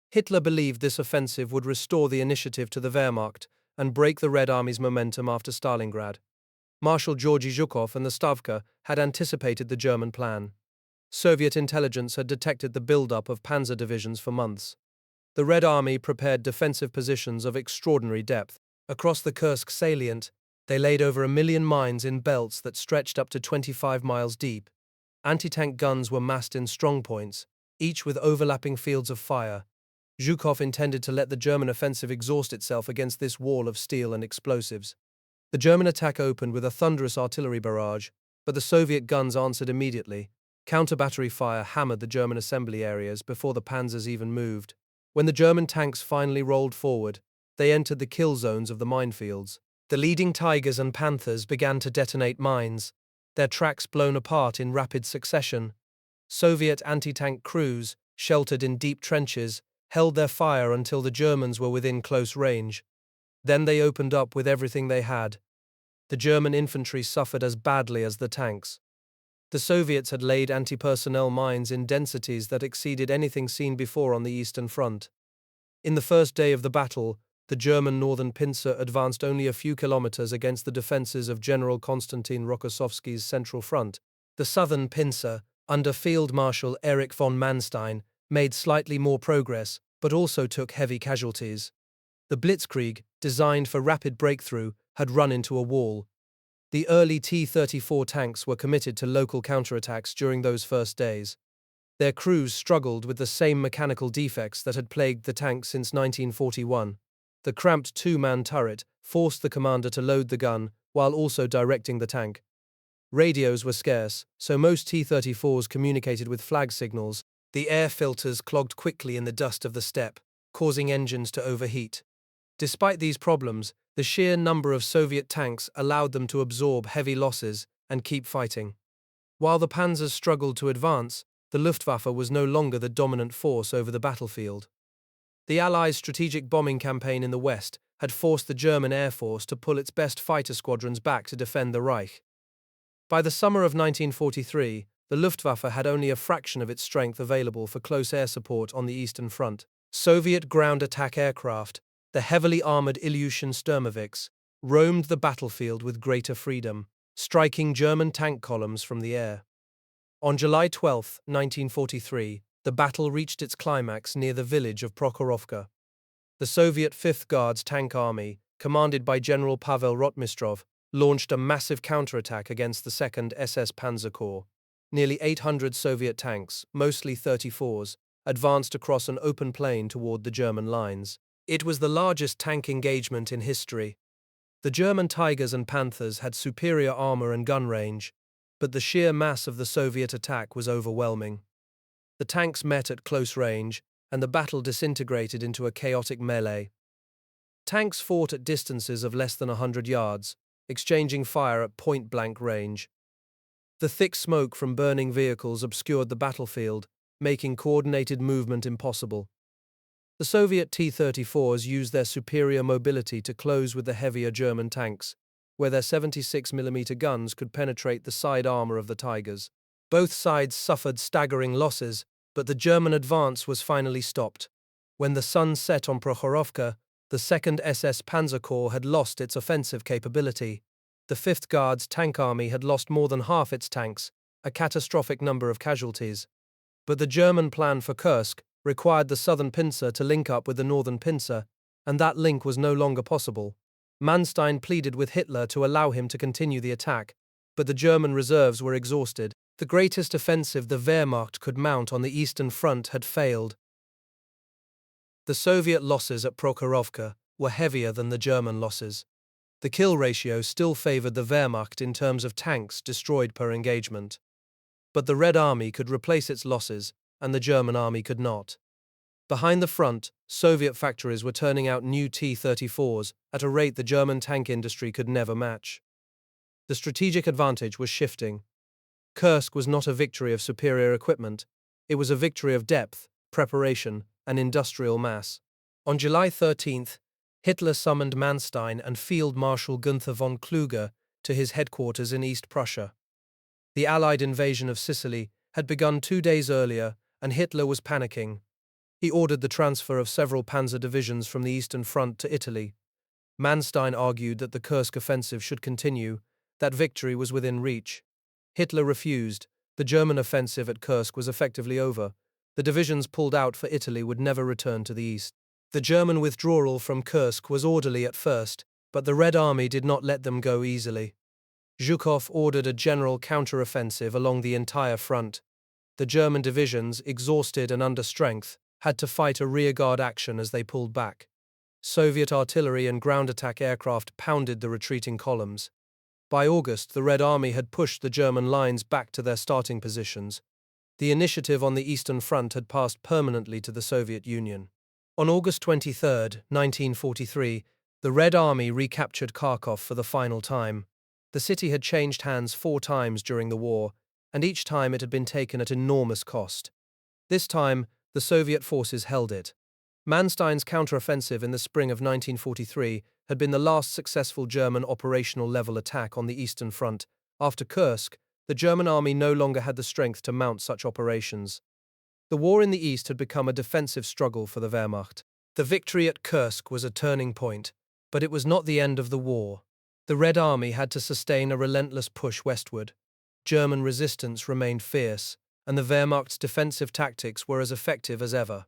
Hitler believed this offensive would restore the initiative to the Wehrmacht and break the Red Army's momentum after Stalingrad. Marshal Georgy Zhukov and the Stavka had anticipated the German plan. Soviet intelligence had detected the buildup of panzer divisions for months. The Red Army prepared defensive positions of extraordinary depth. Across the Kursk salient, they laid over 1 million mines in belts that stretched up to 25 miles deep. Anti-tank guns were massed in strongpoints, each with overlapping fields of fire. Zhukov intended to let the German offensive exhaust itself against this wall of steel and explosives. The German attack opened with a thunderous artillery barrage, but the Soviet guns answered immediately. Counter-battery fire hammered the German assembly areas before the panzers even moved. When the German tanks finally rolled forward, they entered the kill zones of the minefields. The leading Tigers and Panthers began to detonate mines, their tracks blown apart in rapid succession. Soviet anti-tank crews, sheltered in deep trenches, held their fire until the Germans were within close range. Then they opened up with everything they had. The German infantry suffered as badly as the tanks. The Soviets had laid anti-personnel mines in densities that exceeded anything seen before on the Eastern Front. In the first day of the battle, the German northern pincer advanced only a few kilometers against the defenses of General Konstantin Rokossovsky's Central Front. The southern pincer, under Field Marshal Erich von Manstein, made slightly more progress, but also took heavy casualties. The Blitzkrieg, designed for rapid breakthrough, had run into a wall. The early T-34 tanks were committed to local counterattacks during those first days. Their crews struggled with the same mechanical defects that had plagued the tanks since 1941. The cramped 2-man turret forced the commander to load the gun while also directing the tank. Radios were scarce, so most T-34s communicated with flag signals. The air filters clogged quickly in the dust of the steppe, causing engines to overheat. Despite these problems, the sheer number of Soviet tanks allowed them to absorb heavy losses and keep fighting. While the panzers struggled to advance, the Luftwaffe was no longer the dominant force over the battlefield. The Allies' strategic bombing campaign in the West had forced the German Air Force to pull its best fighter squadrons back to defend the Reich. By the summer of 1943, the Luftwaffe had only a fraction of its strength available for close air support on the Eastern Front. Soviet ground attack aircraft, the heavily armored Ilyushin Sturmovix, roamed the battlefield with greater freedom, striking German tank columns from the air. On July 12, 1943, the battle reached its climax near the village of Prokhorovka. The Soviet 5th Guards Tank Army, commanded by General Pavel Rotmistrov, launched a massive counterattack against the 2nd SS Panzer Corps. Nearly 800 Soviet tanks, mostly 34s, advanced across an open plain toward the German lines. It was the largest tank engagement in history. The German Tigers and Panthers had superior armor and gun range, but the sheer mass of the Soviet attack was overwhelming. The tanks met at close range, and the battle disintegrated into a chaotic melee. Tanks fought at distances of less than 100 yards, exchanging fire at point-blank range. The thick smoke from burning vehicles obscured the battlefield, making coordinated movement impossible. The Soviet T-34s used their superior mobility to close with the heavier German tanks, where their 76mm guns could penetrate the side armor of the Tigers. Both sides suffered staggering losses, but the German advance was finally stopped. When the sun set on Prokhorovka, the 2nd SS Panzer Corps had lost its offensive capability. The 5th Guards Tank Army had lost more than half its tanks, a catastrophic number of casualties. But the German plan for Kursk required the southern pincer to link up with the northern pincer, and that link was no longer possible. Manstein pleaded with Hitler to allow him to continue the attack, but the German reserves were exhausted. The greatest offensive the Wehrmacht could mount on the Eastern Front had failed. The Soviet losses at Prokhorovka were heavier than the German losses. The kill ratio still favored the Wehrmacht in terms of tanks destroyed per engagement. But the Red Army could replace its losses, and the German army could not. Behind the front, Soviet factories were turning out new T-34s at a rate the German tank industry could never match. The strategic advantage was shifting. Kursk was not a victory of superior equipment, it was a victory of depth, preparation, and industrial mass. On July 13th, Hitler summoned Manstein and Field Marshal Gunther von Kluge to his headquarters in East Prussia. The Allied invasion of Sicily had begun 2 days earlier, and Hitler was panicking. He ordered the transfer of several panzer divisions from the Eastern Front to Italy. Manstein argued that the Kursk offensive should continue, that victory was within reach. Hitler refused. The German offensive at Kursk was effectively over. The divisions pulled out for Italy would never return to the east. The German withdrawal from Kursk was orderly at first, but the Red Army did not let them go easily. Zhukov ordered a general counter-offensive along the entire front. The German divisions, exhausted and under strength, had to fight a rearguard action as they pulled back. Soviet artillery and ground attack aircraft pounded the retreating columns. By August, the Red Army had pushed the German lines back to their starting positions. The initiative on the Eastern Front had passed permanently to the Soviet Union. On August 23, 1943, the Red Army recaptured Kharkov for the final time. The city had changed hands 4 times during the war, and each time it had been taken at enormous cost. This time, the Soviet forces held it. Manstein's counteroffensive in the spring of 1943 had been the last successful German operational-level attack on the Eastern Front. After Kursk, the German army no longer had the strength to mount such operations. The war in the East had become a defensive struggle for the Wehrmacht. The victory at Kursk was a turning point, but it was not the end of the war. The Red Army had to sustain a relentless push westward. German resistance remained fierce, and the Wehrmacht's defensive tactics were as effective as ever.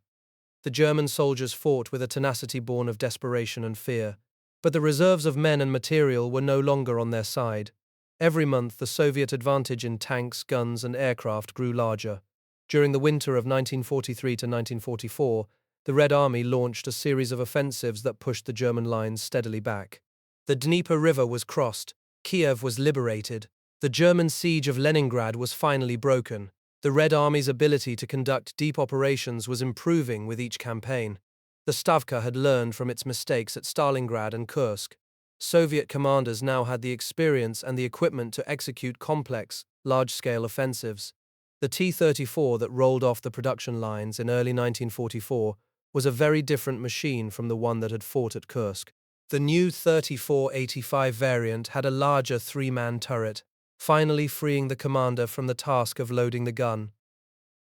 The German soldiers fought with a tenacity born of desperation and fear, but the reserves of men and material were no longer on their side. Every month, the Soviet advantage in tanks, guns, and aircraft grew larger. During the winter of 1943 to 1944, the Red Army launched a series of offensives that pushed the German lines steadily back. The Dnieper River was crossed, Kiev was liberated, the German siege of Leningrad was finally broken. The Red Army's ability to conduct deep operations was improving with each campaign. The Stavka had learned from its mistakes at Stalingrad and Kursk. Soviet commanders now had the experience and the equipment to execute complex, large-scale offensives. The T-34 that rolled off the production lines in early 1944 was a very different machine from the one that had fought at Kursk. The new 34-85 variant had a larger 3-man turret, finally freeing the commander from the task of loading the gun.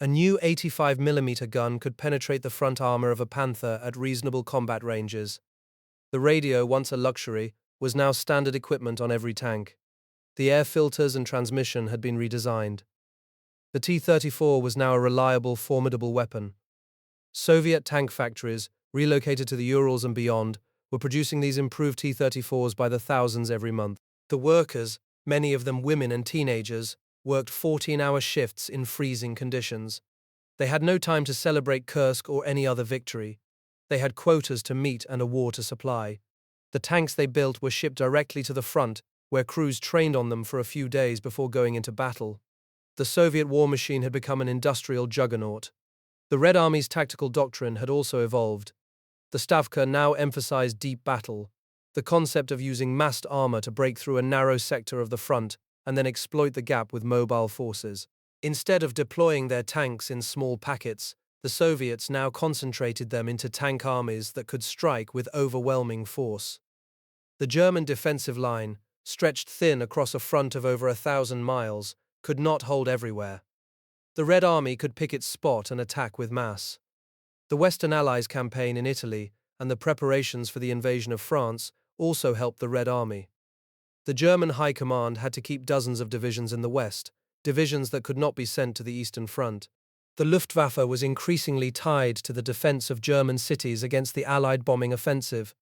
A new 85mm gun could penetrate the front armor of a Panther at reasonable combat ranges. The radio, once a luxury, was now standard equipment on every tank. The air filters and transmission had been redesigned. The T-34 was now a reliable, formidable weapon. Soviet tank factories, relocated to the Urals and beyond, were producing these improved T-34s by the thousands every month. The workers, many of them women and teenagers, worked 14-hour shifts in freezing conditions. They had no time to celebrate Kursk or any other victory. They had quotas to meet and a war to supply. The tanks they built were shipped directly to the front, where crews trained on them for a few days before going into battle. The Soviet war machine had become an industrial juggernaut. The Red Army's tactical doctrine had also evolved. The Stavka now emphasized deep battle, the concept of using massed armor to break through a narrow sector of the front and then exploit the gap with mobile forces. Instead of deploying their tanks in small packets, the Soviets now concentrated them into tank armies that could strike with overwhelming force. The German defensive line, stretched thin across a front of over 1,000 miles, could not hold everywhere. The Red Army could pick its spot and attack with mass. The Western Allies campaign in Italy and the preparations for the invasion of France also helped the Red Army. The German High Command had to keep dozens of divisions in the west, divisions that could not be sent to the Eastern Front. The Luftwaffe was increasingly tied to the defense of German cities against the Allied bombing offensive.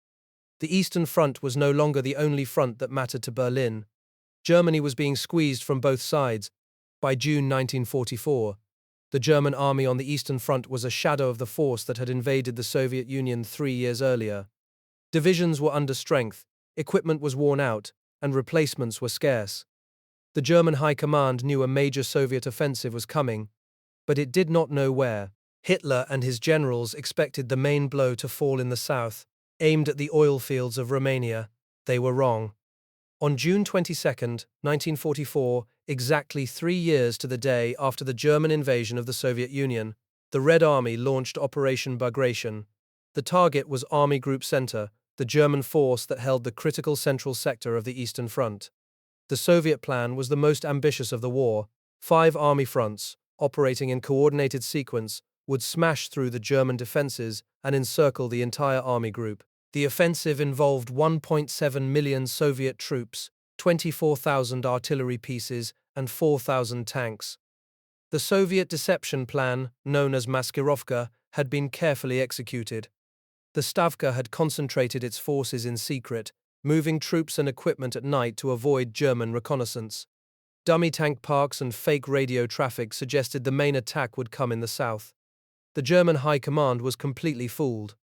The Eastern Front was no longer the only front that mattered to Berlin. Germany was being squeezed from both sides. By June 1944, the German army on the Eastern Front was a shadow of the force that had invaded the Soviet Union 3 years earlier. Divisions were under strength, equipment was worn out, and replacements were scarce. The German High Command knew a major Soviet offensive was coming, but it did not know where. Hitler and his generals expected the main blow to fall in the south, aimed at the oil fields of Romania. They were wrong. On June 22, 1944, exactly 3 years to the day after the German invasion of the Soviet Union, the Red Army launched Operation Bagration. The target was Army Group Center, the German force that held the critical central sector of the Eastern Front. The Soviet plan was the most ambitious of the war. 5 army fronts, operating in coordinated sequence, would smash through the German defenses and encircle the entire army group. The offensive involved 1.7 million Soviet troops, 24,000 artillery pieces, and 4,000 tanks. The Soviet deception plan, known as Maskirovka, had been carefully executed. The Stavka had concentrated its forces in secret, moving troops and equipment at night to avoid German reconnaissance. Dummy tank parks and fake radio traffic suggested the main attack would come in the south. The German High Command was completely fooled.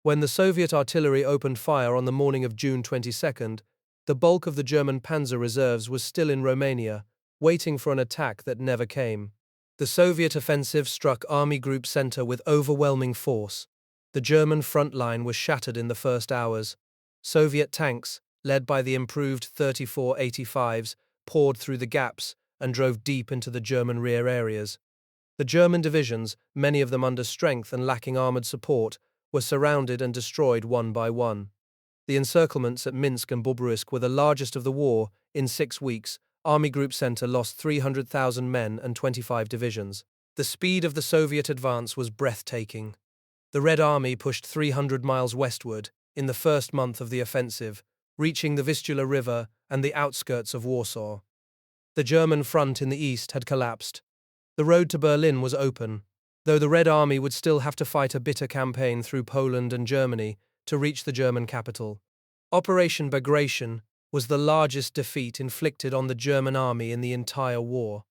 When the Soviet artillery opened fire on the morning of June 22, the bulk of the German panzer reserves was still in Romania, waiting for an attack that never came. The Soviet offensive struck Army Group Center with overwhelming force. The German front line was shattered in the first hours. Soviet tanks, led by the improved 3485s, poured through the gaps and drove deep into the German rear areas. The German divisions, many of them under strength and lacking armored support, were surrounded and destroyed one by one. The encirclements at Minsk and Bobruisk were the largest of the war. In 6 weeks, Army Group Center lost 300,000 men and 25 divisions. The speed of the Soviet advance was breathtaking. The Red Army pushed 300 miles westward in the first month of the offensive, reaching the Vistula River and the outskirts of Warsaw. The German front in the east had collapsed. The road to Berlin was open, though the Red Army would still have to fight a bitter campaign through Poland and Germany to reach the German capital. Operation Bagration was the largest defeat inflicted on the German army in the entire war.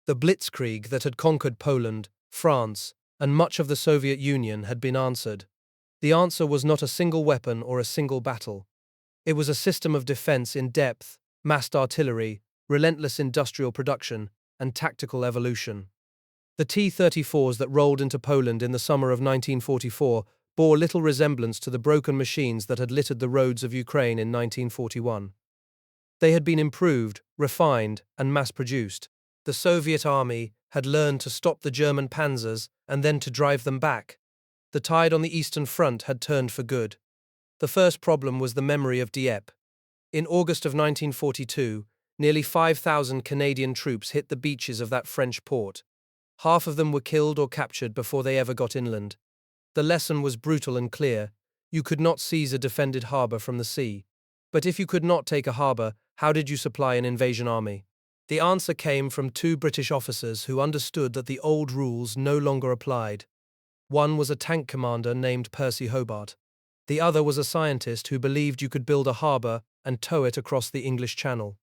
The Blitzkrieg that had conquered Poland, France, and much of the Soviet Union had been answered. The answer was not a single weapon or a single battle. It was a system of defense in depth, massed artillery, relentless industrial production, and tactical evolution. The T-34s that rolled into Poland in the summer of 1944 bore little resemblance to the broken machines that had littered the roads of Ukraine in 1941. They had been improved, refined, and mass-produced. The Soviet army had learned to stop the German panzers and then to drive them back. The tide on the Eastern Front had turned for good. The first problem was the memory of Dieppe. In August of 1942, nearly 5,000 Canadian troops hit the beaches of that French port. Half of them were killed or captured before they ever got inland. The lesson was brutal and clear. You could not seize a defended harbour from the sea. But if you could not take a harbour, how did you supply an invasion army? The answer came from 2 British officers who understood that the old rules no longer applied. One was a tank commander named Percy Hobart. The other was a scientist who believed you could build a harbour and tow it across the English Channel.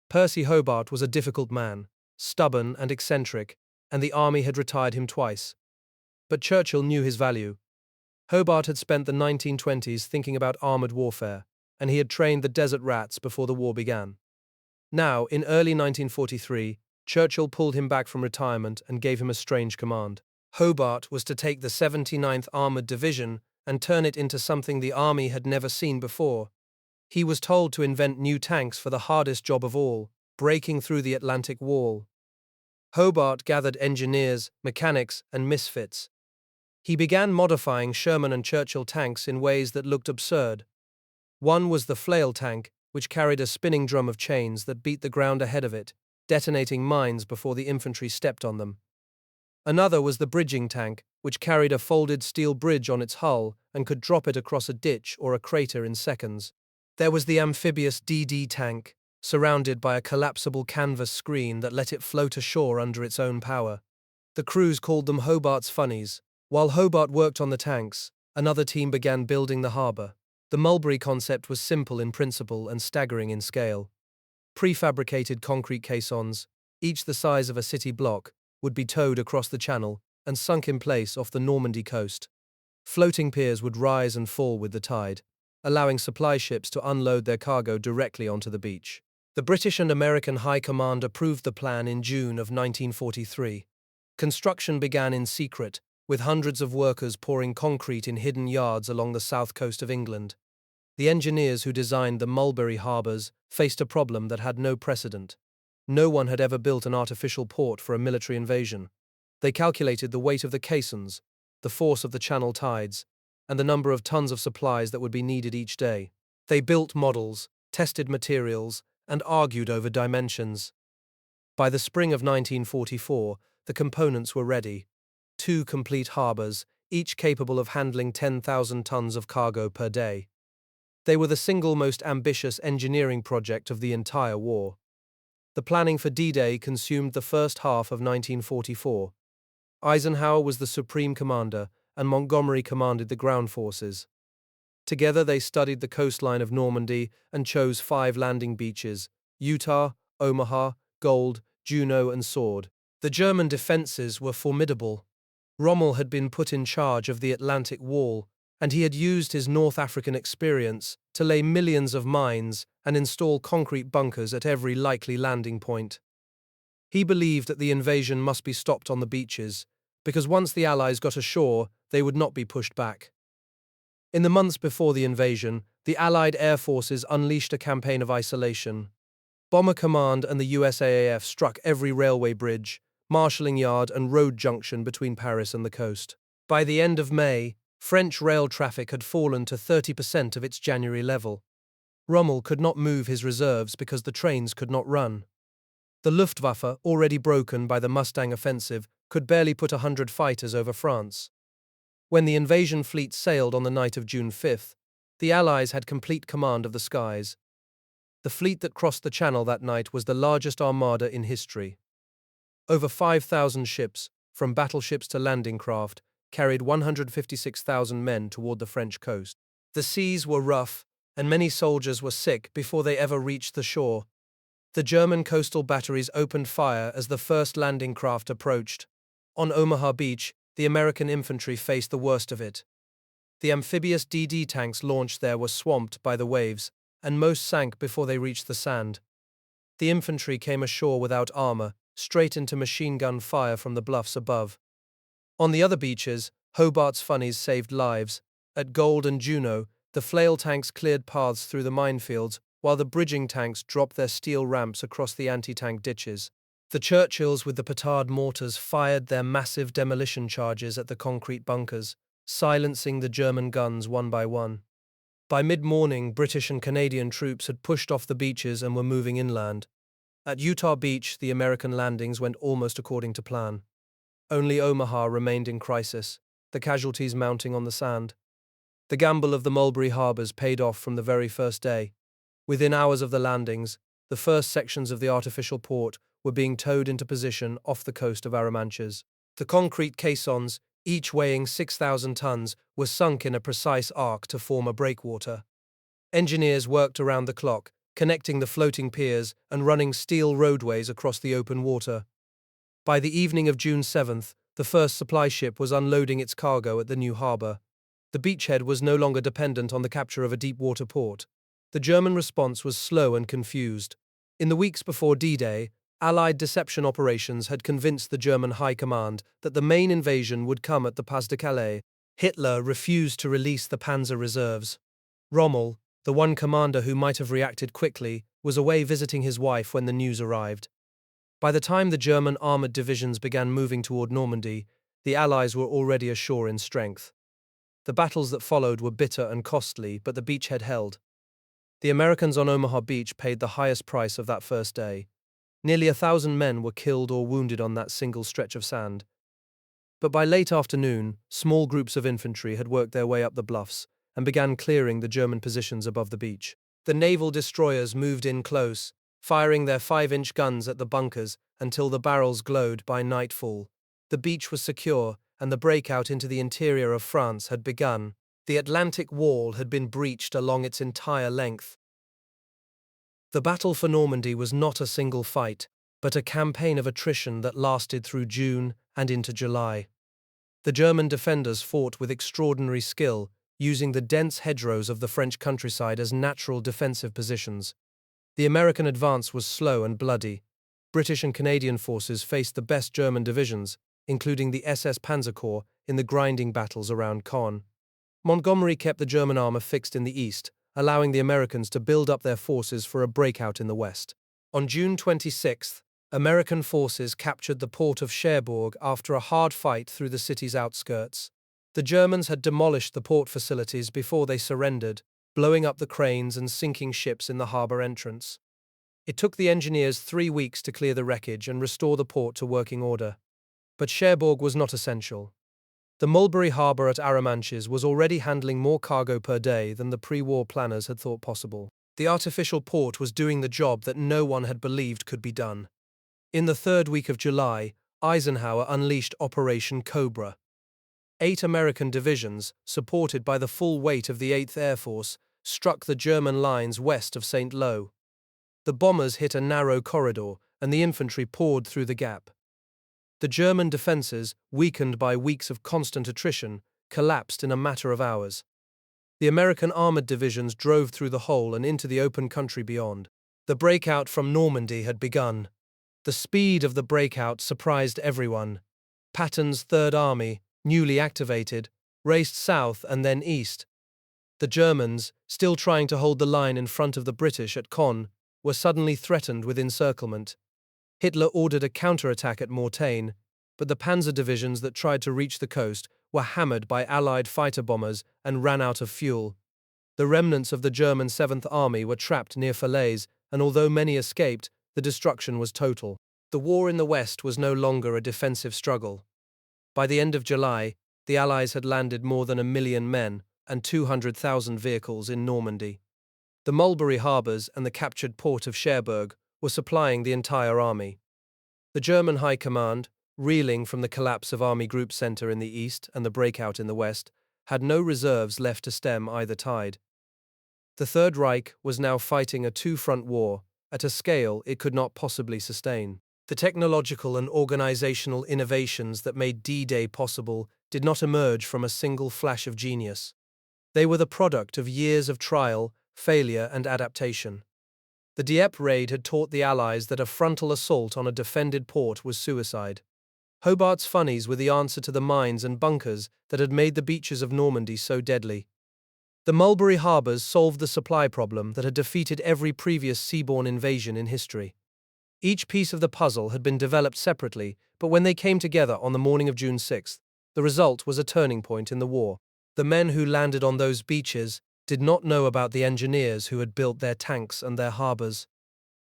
Percy Hobart was a difficult man, stubborn and eccentric, and the army had retired him twice. But Churchill knew his value. Hobart had spent the 1920s thinking about armoured warfare, and he had trained the desert rats before the war began. Now, in early 1943, Churchill pulled him back from retirement and gave him a strange command. Hobart was to take the 79th Armored Division and turn it into something the army had never seen before. He was told to invent new tanks for the hardest job of all, breaking through the Atlantic Wall. Hobart gathered engineers, mechanics, and misfits. He began modifying Sherman and Churchill tanks in ways that looked absurd. One was the flail tank, which carried a spinning drum of chains that beat the ground ahead of it, detonating mines before the infantry stepped on them. Another was the bridging tank, which carried a folded steel bridge on its hull and could drop it across a ditch or a crater in seconds. There was the amphibious DD tank, surrounded by a collapsible canvas screen that let it float ashore under its own power. The crews called them Hobart's Funnies. While Hobart worked on the tanks, another team began building the harbour. The Mulberry concept was simple in principle and staggering in scale. Prefabricated concrete caissons, each the size of a city block, would be towed across the channel and sunk in place off the Normandy coast. Floating piers would rise and fall with the tide, allowing supply ships to unload their cargo directly onto the beach. The British and American High Command approved the plan in June of 1943. Construction began in secret, with hundreds of workers pouring concrete in hidden yards along the south coast of England. The engineers who designed the Mulberry harbours faced a problem that had no precedent. No one had ever built an artificial port for a military invasion. They calculated the weight of the caissons, the force of the channel tides, and the number of tons of supplies that would be needed each day. They built models, tested materials, and argued over dimensions. By the spring of 1944, the components were ready. 2 complete harbours, each capable of handling 10,000 tons of cargo per day. They were the single most ambitious engineering project of the entire war. The planning for D-Day consumed the first half of 1944. Eisenhower was the supreme commander, and Montgomery commanded the ground forces. Together they studied the coastline of Normandy and chose 5 landing beaches: Utah, Omaha, Gold, Juneau, and Sword. The German defenses were formidable. Rommel had been put in charge of the Atlantic Wall, and he had used his North African experience to lay millions of mines and install concrete bunkers at every likely landing point. He believed that the invasion must be stopped on the beaches, because once the Allies got ashore, they would not be pushed back. In the months before the invasion, the Allied air forces unleashed a campaign of isolation. Bomber Command and the USAAF struck every railway bridge, marshalling yard, and road junction between Paris and the coast. By the end of May, French rail traffic had fallen to 30% of its January level. Rommel could not move his reserves because the trains could not run. The Luftwaffe, already broken by the Mustang offensive, could barely put 100 fighters over France. When the invasion fleet sailed on the night of June 5th, the Allies had complete command of the skies. The fleet that crossed the Channel that night was the largest armada in history. Over 5,000 ships, from battleships to landing craft, carried 156,000 men toward the French coast. The seas were rough, and many soldiers were sick before they ever reached the shore. The German coastal batteries opened fire as the first landing craft approached. On Omaha Beach, the American infantry faced the worst of it. The amphibious DD tanks launched there were swamped by the waves, and most sank before they reached the sand. The infantry came ashore without armor, straight into machine gun fire from the bluffs above. On the other beaches, Hobart's Funnies saved lives. At Gold and Juneau, the flail tanks cleared paths through the minefields, while the bridging tanks dropped their steel ramps across the anti-tank ditches. The Churchills with the petard mortars fired their massive demolition charges at the concrete bunkers, silencing the German guns one by one. By mid-morning, British and Canadian troops had pushed off the beaches and were moving inland. At Utah Beach, the American landings went almost according to plan. Only Omaha remained in crisis, the casualties mounting on the sand. The gamble of the Mulberry harbours paid off from the very first day. Within hours of the landings, the first sections of the artificial port were being towed into position off the coast of Arromanches. The concrete caissons, each weighing 6,000 tons, were sunk in a precise arc to form a breakwater. Engineers worked around the clock, connecting the floating piers and running steel roadways across the open water. By the evening of June 7th, the first supply ship was unloading its cargo at the new harbour. The beachhead was no longer dependent on the capture of a deep-water port. The German response was slow and confused. In the weeks before D-Day, Allied deception operations had convinced the German High Command that the main invasion would come at the Pas de Calais. Hitler refused to release the panzer reserves. Rommel, the one commander who might have reacted quickly, was away visiting his wife when the news arrived. By the time the German armored divisions began moving toward Normandy, the Allies were already ashore in strength. The battles that followed were bitter and costly, but the beachhead held. The Americans on Omaha Beach paid the highest price of that first day. Nearly 1,000 men were killed or wounded on that single stretch of sand. But by late afternoon, small groups of infantry had worked their way up the bluffs and began clearing the German positions above the beach. The naval destroyers moved in close, firing their 5-inch guns at the bunkers until the barrels glowed by nightfall. The beach was secure, and the breakout into the interior of France had begun. The Atlantic Wall had been breached along its entire length. The battle for Normandy was not a single fight, but a campaign of attrition that lasted through June and into July. The German defenders fought with extraordinary skill, using the dense hedgerows of the French countryside as natural defensive positions. The American advance was slow and bloody. British and Canadian forces faced the best German divisions, including the SS Panzer Corps, in the grinding battles around Caen. Montgomery kept the German armor fixed in the east, allowing the Americans to build up their forces for a breakout in the west. On June 26, American forces captured the port of Cherbourg after a hard fight through the city's outskirts. The Germans had demolished the port facilities before they surrendered, blowing up the cranes and sinking ships in the harbor entrance. It took the engineers 3 weeks to clear the wreckage and restore the port to working order. But Cherbourg was not essential. The Mulberry Harbor at Arromanches was already handling more cargo per day than the pre-war planners had thought possible. The artificial port was doing the job that no one had believed could be done. In the third week of July, Eisenhower unleashed Operation Cobra. 8 American divisions, supported by the full weight of the 8th Air Force, struck the German lines west of St. Lo. The bombers hit a narrow corridor, and the infantry poured through the gap. The German defenses, weakened by weeks of constant attrition, collapsed in a matter of hours. The American armored divisions drove through the hole and into the open country beyond. The breakout from Normandy had begun. The speed of the breakout surprised everyone. Patton's Third Army, newly activated, raced south and then east. The Germans, still trying to hold the line in front of the British at Caen, were suddenly threatened with encirclement. Hitler ordered a counterattack at Mortain, but the panzer divisions that tried to reach the coast were hammered by Allied fighter bombers and ran out of fuel. The remnants of the German 7th Army were trapped near Falaise, and although many escaped, the destruction was total. The war in the West was no longer a defensive struggle. By the end of July, the Allies had landed more than 1 million men and 200,000 vehicles in Normandy. The Mulberry Harbors and the captured port of Cherbourg were supplying the entire army. The German High Command, reeling from the collapse of Army Group Center in the east and the breakout in the west, had no reserves left to stem either tide. The Third Reich was now fighting a two-front war at a scale it could not possibly sustain. The technological and organizational innovations that made D-Day possible did not emerge from a single flash of genius. They were the product of years of trial, failure, and adaptation. The Dieppe raid had taught the Allies that a frontal assault on a defended port was suicide. Hobart's Funnies were the answer to the mines and bunkers that had made the beaches of Normandy so deadly. The Mulberry Harbors solved the supply problem that had defeated every previous seaborne invasion in history. Each piece of the puzzle had been developed separately, but when they came together on the morning of June 6, the result was a turning point in the war. The men who landed on those beaches did not know about the engineers who had built their tanks and their harbors.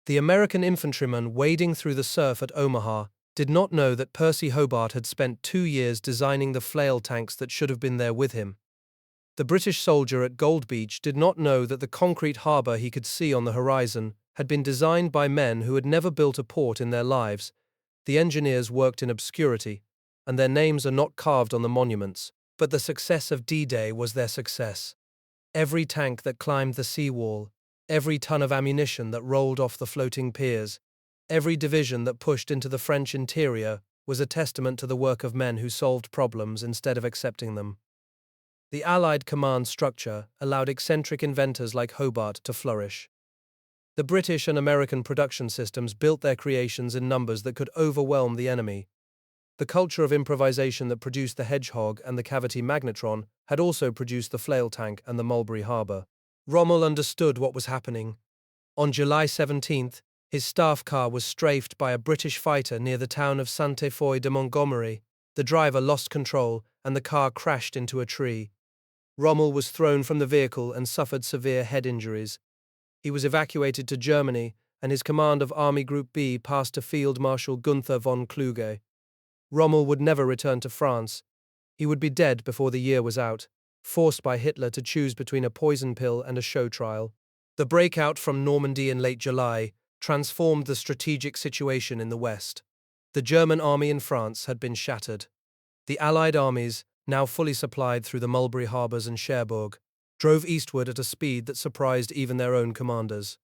The American infantryman wading through the surf at Omaha did not know that Percy Hobart had spent 2 years designing the flail tanks that should have been there with him. The British soldier at Gold Beach did not know that the concrete harbor he could see on the horizon had been designed by men who had never built a port in their lives. The engineers worked in obscurity, and their names are not carved on the monuments, but the success of D-Day was their success. Every tank that climbed the seawall, every ton of ammunition that rolled off the floating piers, every division that pushed into the French interior was a testament to the work of men who solved problems instead of accepting them. The Allied command structure allowed eccentric inventors like Hobart to flourish. The British and American production systems built their creations in numbers that could overwhelm the enemy. The culture of improvisation that produced the Hedgehog and the Cavity Magnetron had also produced the Flail Tank and the Mulberry Harbour. Rommel understood what was happening. On July 17th, his staff car was strafed by a British fighter near the town of Sainte Foy de Montgomery. The driver lost control and the car crashed into a tree. Rommel was thrown from the vehicle and suffered severe head injuries. He was evacuated to Germany, and his command of Army Group B passed to Field Marshal Gunther von Kluge. Rommel would never return to France. He would be dead before the year was out, forced by Hitler to choose between a poison pill and a show trial. The breakout from Normandy in late July transformed the strategic situation in the West. The German army in France had been shattered. The Allied armies, now fully supplied through the Mulberry Harbours and Cherbourg, drove eastward at a speed that surprised even their own commanders.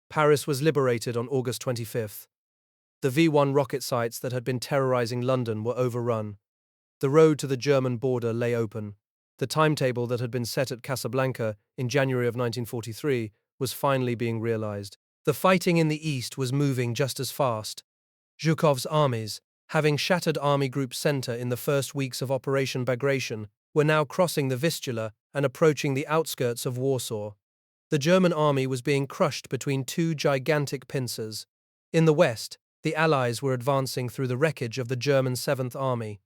Paris was liberated on August 25th. The V-1 rocket sites that had been terrorizing London were overrun. The road to the German border lay open. The timetable that had been set at Casablanca in January of 1943 was finally being realized. The fighting in the east was moving just as fast. Zhukov's armies, having shattered Army Group Center in the first weeks of Operation Bagration, were now crossing the Vistula and approaching the outskirts of Warsaw. The German army was being crushed between two gigantic pincers. In the west, the Allies were advancing through the wreckage of the German 7th Army.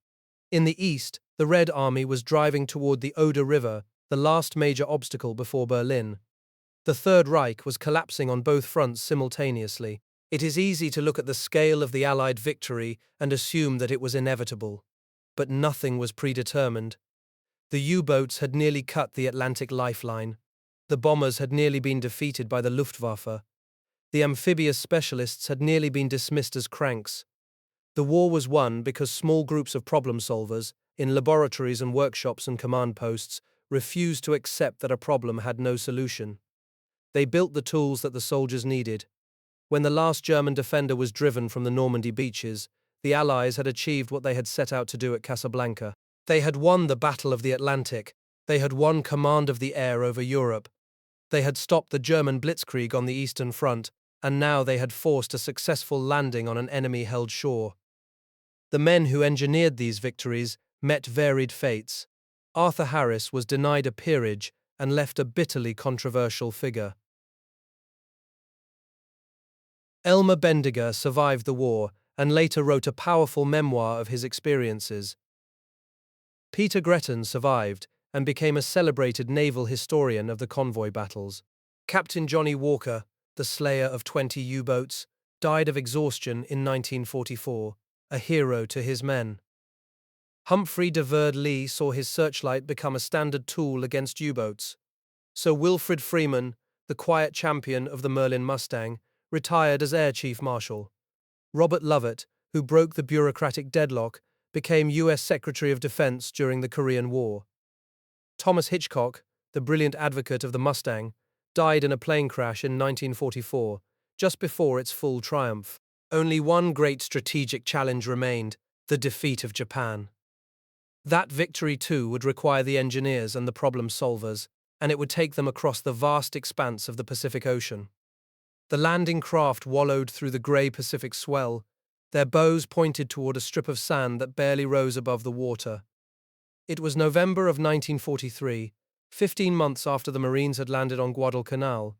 In the east, the Red Army was driving toward the Oder River, the last major obstacle before Berlin. The Third Reich was collapsing on both fronts simultaneously. It is easy to look at the scale of the Allied victory and assume that it was inevitable. But nothing was predetermined. The U-boats had nearly cut the Atlantic lifeline. The bombers had nearly been defeated by the Luftwaffe. The amphibious specialists had nearly been dismissed as cranks. The war was won because small groups of problem solvers, in laboratories and workshops and command posts, refused to accept that a problem had no solution. They built the tools that the soldiers needed. When the last German defender was driven from the Normandy beaches, the Allies had achieved what they had set out to do at Casablanca. They had won the Battle of the Atlantic. They had won command of the air over Europe. They had stopped the German blitzkrieg on the Eastern Front, and now they had forced a successful landing on an enemy-held shore. The men who engineered these victories met varied fates. Arthur Harris was denied a peerage and left a bitterly controversial figure. Elmer Bendiger survived the war and later wrote a powerful memoir of his experiences. Peter Gretton survived and became a celebrated naval historian of the convoy battles. Captain Johnny Walker, the slayer of 20 U-boats, died of exhaustion in 1944, a hero to his men. Humphrey de Verde Lee saw his searchlight become a standard tool against U-boats. Sir Wilfrid Freeman, the quiet champion of the Merlin Mustang, retired as Air Chief Marshal. Robert Lovett, who broke the bureaucratic deadlock, became U.S. Secretary of Defense during the Korean War. Thomas Hitchcock, the brilliant advocate of the Mustang, died in a plane crash in 1944, just before its full triumph. Only one great strategic challenge remained: the defeat of Japan. That victory, too, would require the engineers and the problem solvers, and it would take them across the vast expanse of the Pacific Ocean. The landing craft wallowed through the grey Pacific swell, their bows pointed toward a strip of sand that barely rose above the water. It was November of 1943, 15 months after the Marines had landed on Guadalcanal,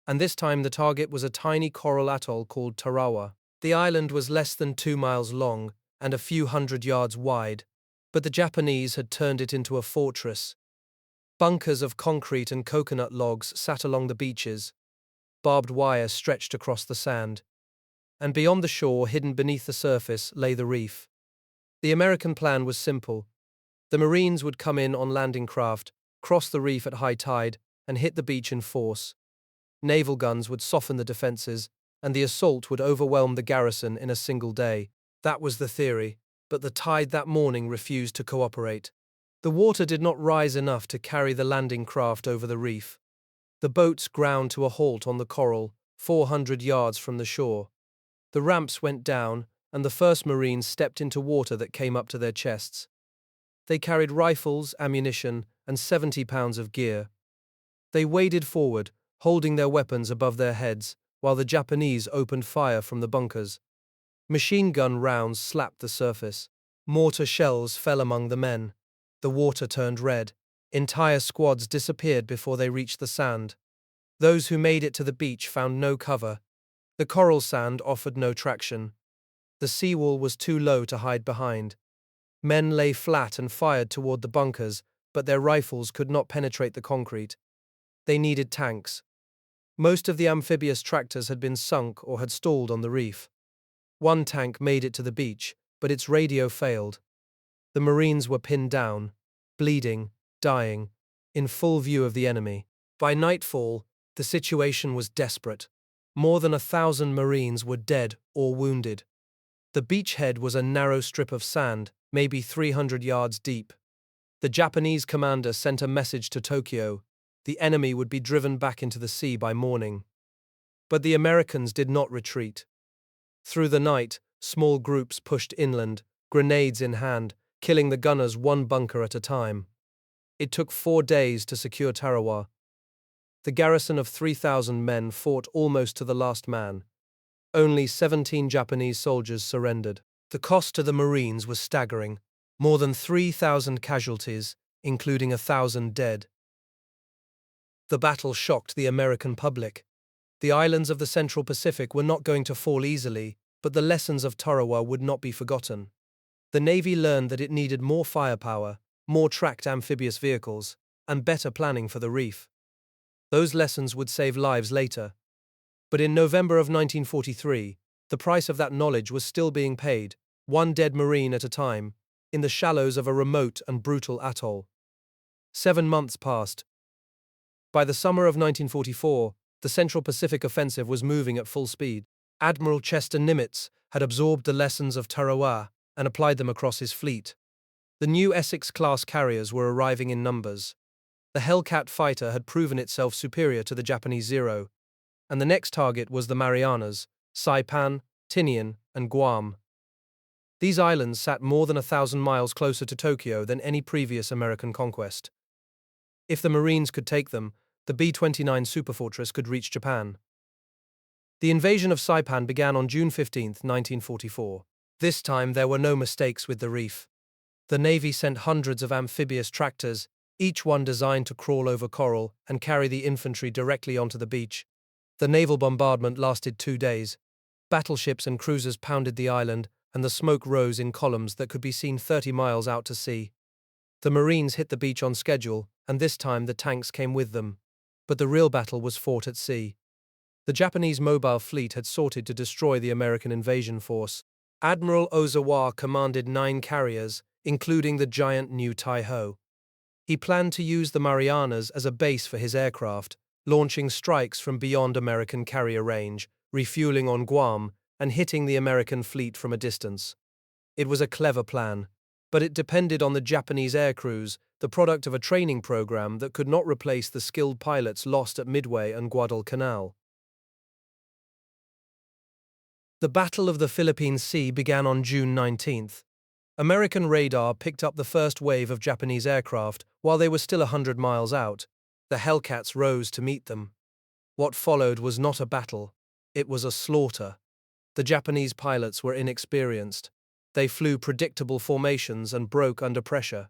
and this time the target was a tiny coral atoll called Tarawa. The island was less than 2 miles long and a few hundred yards wide, but the Japanese had turned it into a fortress. Bunkers of concrete and coconut logs sat along the beaches. Barbed wire stretched across the sand, and beyond the shore, hidden beneath the surface, lay the reef. The American plan was simple. The Marines would come in on landing craft, cross the reef at high tide, and hit the beach in force. Naval guns would soften the defenses, and the assault would overwhelm the garrison in a single day. That was the theory, but the tide that morning refused to cooperate. The water did not rise enough to carry the landing craft over the reef. The boats ground to a halt on the coral, 400 yards from the shore. The ramps went down, and the first Marines stepped into water that came up to their chests. They carried rifles, ammunition, and 70 pounds of gear. They waded forward, holding their weapons above their heads, while the Japanese opened fire from the bunkers. Machine gun rounds slapped the surface. Mortar shells fell among the men. The water turned red. Entire squads disappeared before they reached the sand. Those who made it to the beach found no cover. The coral sand offered no traction. The seawall was too low to hide behind. Men lay flat and fired toward the bunkers, but their rifles could not penetrate the concrete. They needed tanks. Most of the amphibious tractors had been sunk or had stalled on the reef. One tank made it to the beach, but its radio failed. The Marines were pinned down, bleeding, dying, in full view of the enemy. By nightfall, the situation was desperate. More than 1,000 Marines were dead or wounded. The beachhead was a narrow strip of sand, maybe 300 yards deep. The Japanese commander sent a message to Tokyo. The enemy would be driven back into the sea by morning. But the Americans did not retreat. Through the night, small groups pushed inland, grenades in hand, killing the gunners one bunker at a time. It took 4 days to secure Tarawa. The garrison of 3,000 men fought almost to the last man. Only 17 Japanese soldiers surrendered. The cost to the Marines was staggering. More than 3,000 casualties, including 1,000 dead. The battle shocked the American public. The islands of the Central Pacific were not going to fall easily, but the lessons of Tarawa would not be forgotten. The Navy learned that it needed more firepower, more tracked amphibious vehicles, and better planning for the reef. Those lessons would save lives later. But in November of 1943, the price of that knowledge was still being paid, one dead Marine at a time, in the shallows of a remote and brutal atoll. 7 months passed. By the summer of 1944, the Central Pacific offensive was moving at full speed. Admiral Chester Nimitz had absorbed the lessons of Tarawa and applied them across his fleet. The new Essex-class carriers were arriving in numbers. The Hellcat fighter had proven itself superior to the Japanese Zero, and the next target was the Marianas, Saipan, Tinian, and Guam. These islands sat more than 1,000 miles closer to Tokyo than any previous American conquest. If the Marines could take them, the B-29 superfortress could reach Japan. The invasion of Saipan began on June 15, 1944. This time there were no mistakes with the reef. The Navy sent hundreds of amphibious tractors, each one designed to crawl over coral and carry the infantry directly onto the beach. The naval bombardment lasted 2 days. Battleships and cruisers pounded the island, and the smoke rose in columns that could be seen 30 miles out to sea. The Marines hit the beach on schedule, and this time the tanks came with them. But the real battle was fought at sea. The Japanese mobile fleet had sorted to destroy the American invasion force. Admiral Ozawa commanded 9 carriers, including the giant new Tai-Ho. He planned to use the Marianas as a base for his aircraft, launching strikes from beyond American carrier range, refueling on Guam, and hitting the American fleet from a distance. It was a clever plan, but it depended on the Japanese air crews, the product of a training program that could not replace the skilled pilots lost at Midway and Guadalcanal. The Battle of the Philippine Sea began on June 19th. American radar picked up the first wave of Japanese aircraft while they were still 100 miles out. The Hellcats rose to meet them. What followed was not a battle. It was a slaughter. The Japanese pilots were inexperienced. They flew predictable formations and broke under pressure.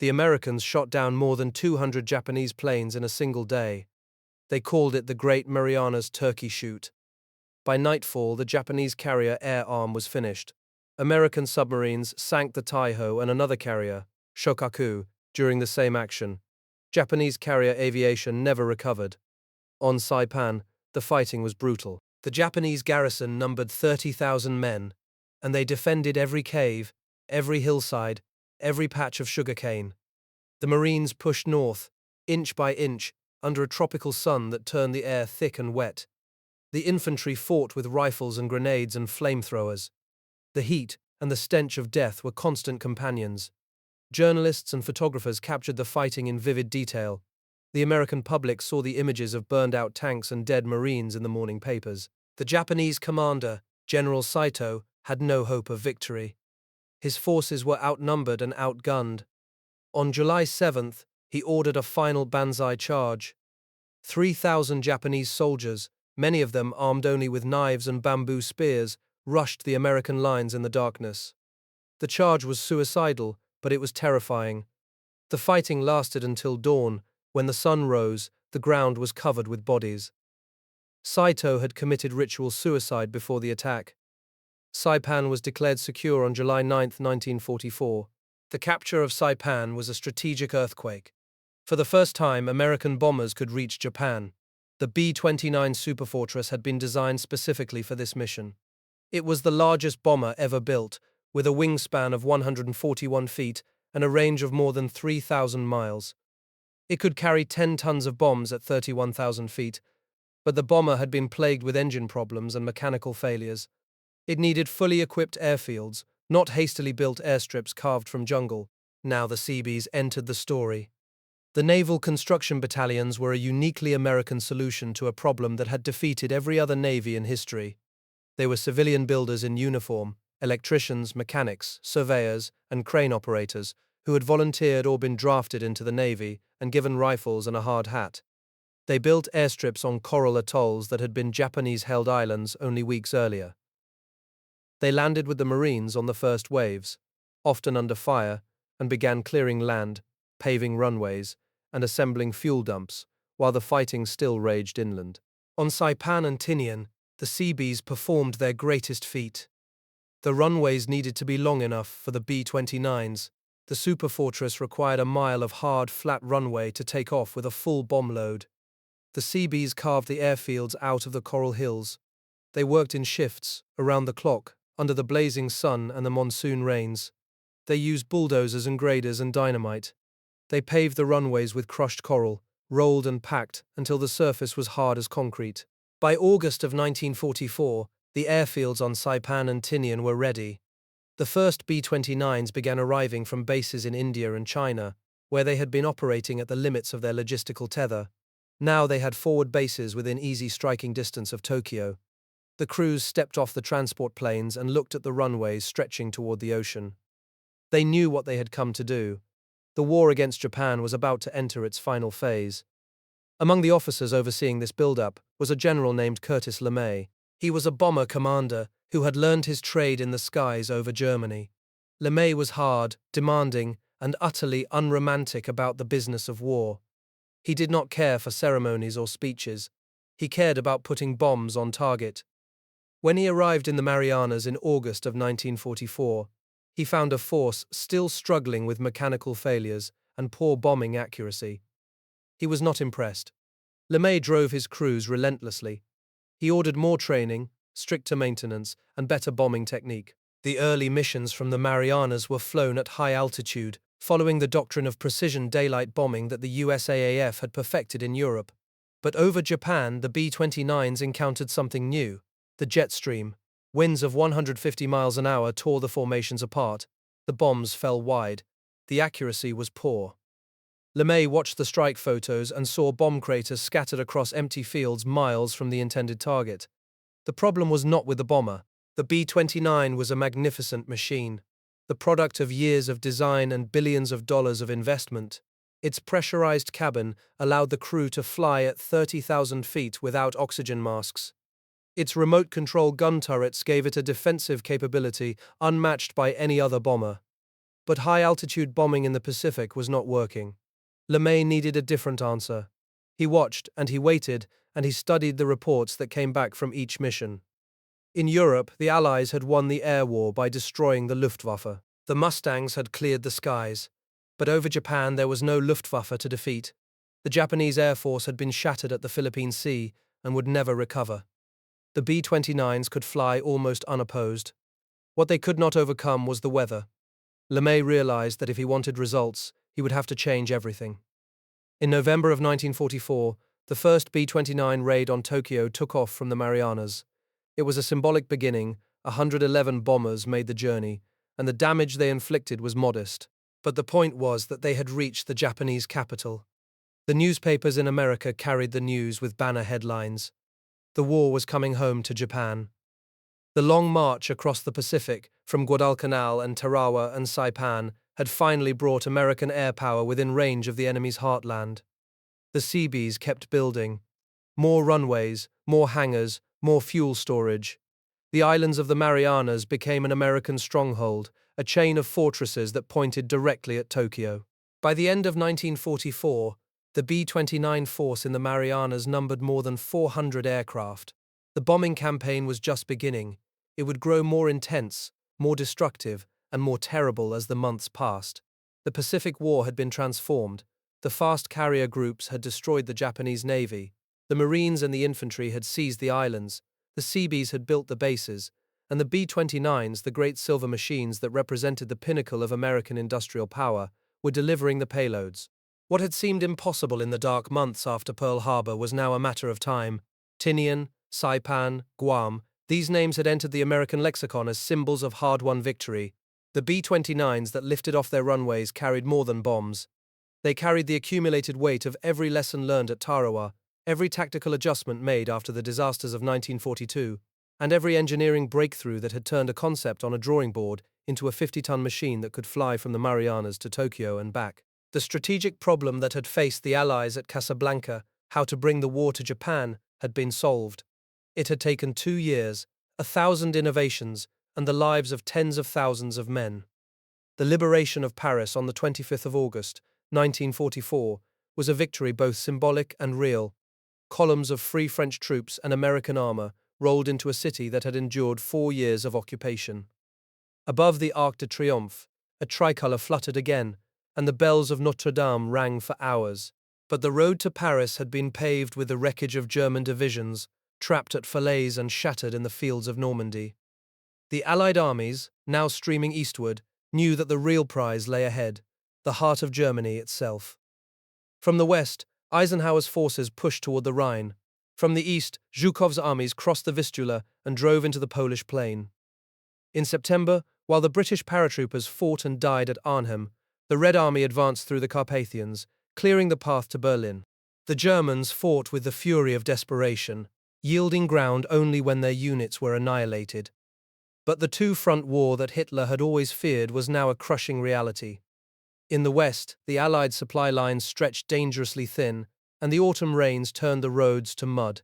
The Americans shot down more than 200 Japanese planes in a single day. They called it the Great Marianas Turkey Shoot. By nightfall, the Japanese carrier air arm was finished. American submarines sank the Tai-Ho and another carrier, Shokaku, during the same action. Japanese carrier aviation never recovered. On Saipan, the fighting was brutal. The Japanese garrison numbered 30,000 men, and they defended every cave, every hillside, every patch of sugarcane. The Marines pushed north, inch by inch, under a tropical sun that turned the air thick and wet. The infantry fought with rifles and grenades and flamethrowers. The heat and the stench of death were constant companions. Journalists and photographers captured the fighting in vivid detail. The American public saw the images of burned-out tanks and dead Marines in the morning papers. The Japanese commander, General Saito, had no hope of victory. His forces were outnumbered and outgunned. On July 7th, he ordered a final banzai charge. 3,000 Japanese soldiers, Many of them, armed only with knives and bamboo spears, rushed the American lines in the darkness. The charge was suicidal, but it was terrifying. The fighting lasted until dawn. When the sun rose, the ground was covered with bodies. Saito had committed ritual suicide before the attack. Saipan was declared secure on July 9, 1944. The capture of Saipan was a strategic earthquake. For the first time, American bombers could reach Japan. The B-29 superfortress had been designed specifically for this mission. It was the largest bomber ever built, with a wingspan of 141 feet and a range of more than 3,000 miles. It could carry 10 tons of bombs at 31,000 feet, but the bomber had been plagued with engine problems and mechanical failures. It needed fully equipped airfields, not hastily built airstrips carved from jungle. Now the Seabees entered the story. The naval construction battalions were a uniquely American solution to a problem that had defeated every other navy in history. They were civilian builders in uniform, electricians, mechanics, surveyors, and crane operators who had volunteered or been drafted into the Navy and given rifles and a hard hat. They built airstrips on coral atolls that had been Japanese-held islands only weeks earlier. They landed with the Marines on the first waves, often under fire, and began clearing land, paving runways, and assembling fuel dumps, while the fighting still raged inland. On Saipan and Tinian, the Seabees performed their greatest feat. The runways needed to be long enough for the B-29s. The superfortress required a mile of hard, flat runway to take off with a full bomb load. The Seabees carved the airfields out of the coral hills. They worked in shifts, around the clock, under the blazing sun and the monsoon rains. They used bulldozers and graders and dynamite. They paved the runways with crushed coral, rolled and packed until the surface was hard as concrete. By August of 1944, the airfields on Saipan and Tinian were ready. The first B-29s began arriving from bases in India and China, where they had been operating at the limits of their logistical tether. Now they had forward bases within easy striking distance of Tokyo. The crews stepped off the transport planes and looked at the runways stretching toward the ocean. They knew what they had come to do. The war against Japan was about to enter its final phase. Among the officers overseeing this build-up was a general named Curtis LeMay. He was a bomber commander who had learned his trade in the skies over Germany. LeMay was hard, demanding, and utterly unromantic about the business of war. He did not care for ceremonies or speeches. He cared about putting bombs on target. When he arrived in the Marianas in August of 1944, he found a force still struggling with mechanical failures and poor bombing accuracy. He was not impressed. LeMay drove his crews relentlessly. He ordered more training, stricter maintenance, and better bombing technique. The early missions from the Marianas were flown at high altitude, following the doctrine of precision daylight bombing that the USAAF had perfected in Europe. But over Japan, the B-29s encountered something new: the jet stream. Winds of 150 miles an hour tore the formations apart. The bombs fell wide. The accuracy was poor. LeMay watched the strike photos and saw bomb craters scattered across empty fields miles from the intended target. The problem was not with the bomber. The B-29 was a magnificent machine, the product of years of design and billions of dollars of investment. Its pressurized cabin allowed the crew to fly at 30,000 feet without oxygen masks. Its remote control gun turrets gave it a defensive capability unmatched by any other bomber. But high-altitude bombing in the Pacific was not working. LeMay needed a different answer. He watched, and he waited, and he studied the reports that came back from each mission. In Europe, the Allies had won the air war by destroying the Luftwaffe. The Mustangs had cleared the skies. But over Japan there was no Luftwaffe to defeat. The Japanese Air Force had been shattered at the Philippine Sea and would never recover. The B-29s could fly almost unopposed. What they could not overcome was the weather. LeMay realized that if he wanted results, he would have to change everything. In November of 1944, the first B-29 raid on Tokyo took off from the Marianas. It was a symbolic beginning. 111 bombers made the journey, and the damage they inflicted was modest. But the point was that they had reached the Japanese capital. The newspapers in America carried the news with banner headlines. The war was coming home to Japan. The long march across the Pacific, from Guadalcanal and Tarawa and Saipan, had finally brought American air power within range of the enemy's heartland. The Seabees kept building. More runways, more hangars, more fuel storage. The islands of the Marianas became an American stronghold, a chain of fortresses that pointed directly at Tokyo. By the end of 1944, the B-29 force in the Marianas numbered more than 400 aircraft. The bombing campaign was just beginning. It would grow more intense, more destructive, and more terrible as the months passed. The Pacific War had been transformed. The fast carrier groups had destroyed the Japanese Navy. The Marines and the infantry had seized the islands. The Seabees had built the bases. And the B-29s, the great silver machines that represented the pinnacle of American industrial power, were delivering the payloads. What had seemed impossible in the dark months after Pearl Harbor was now a matter of time. Tinian, Saipan, Guam, these names had entered the American lexicon as symbols of hard-won victory. The B-29s that lifted off their runways carried more than bombs. They carried the accumulated weight of every lesson learned at Tarawa, every tactical adjustment made after the disasters of 1942, and every engineering breakthrough that had turned a concept on a drawing board into a 50-ton machine that could fly from the Marianas to Tokyo and back. The strategic problem that had faced the Allies at Casablanca, how to bring the war to Japan, had been solved. It had taken 2 years, 1,000 innovations, and the lives of tens of thousands of men. The liberation of Paris on the 25th of August, 1944, was a victory both symbolic and real. Columns of free French troops and American armor rolled into a city that had endured 4 years of occupation. Above the Arc de Triomphe, a tricolor fluttered again, and the bells of Notre Dame rang for hours. But the road to Paris had been paved with the wreckage of German divisions, trapped at Falaise and shattered in the fields of Normandy. The Allied armies, now streaming eastward, knew that the real prize lay ahead, the heart of Germany itself. From the west, Eisenhower's forces pushed toward the Rhine. From the east, Zhukov's armies crossed the Vistula and drove into the Polish plain. In September, while the British paratroopers fought and died at Arnhem, the Red Army advanced through the Carpathians, clearing the path to Berlin. The Germans fought with the fury of desperation, yielding ground only when their units were annihilated. But the two-front war that Hitler had always feared was now a crushing reality. In the west, the Allied supply lines stretched dangerously thin, and the autumn rains turned the roads to mud.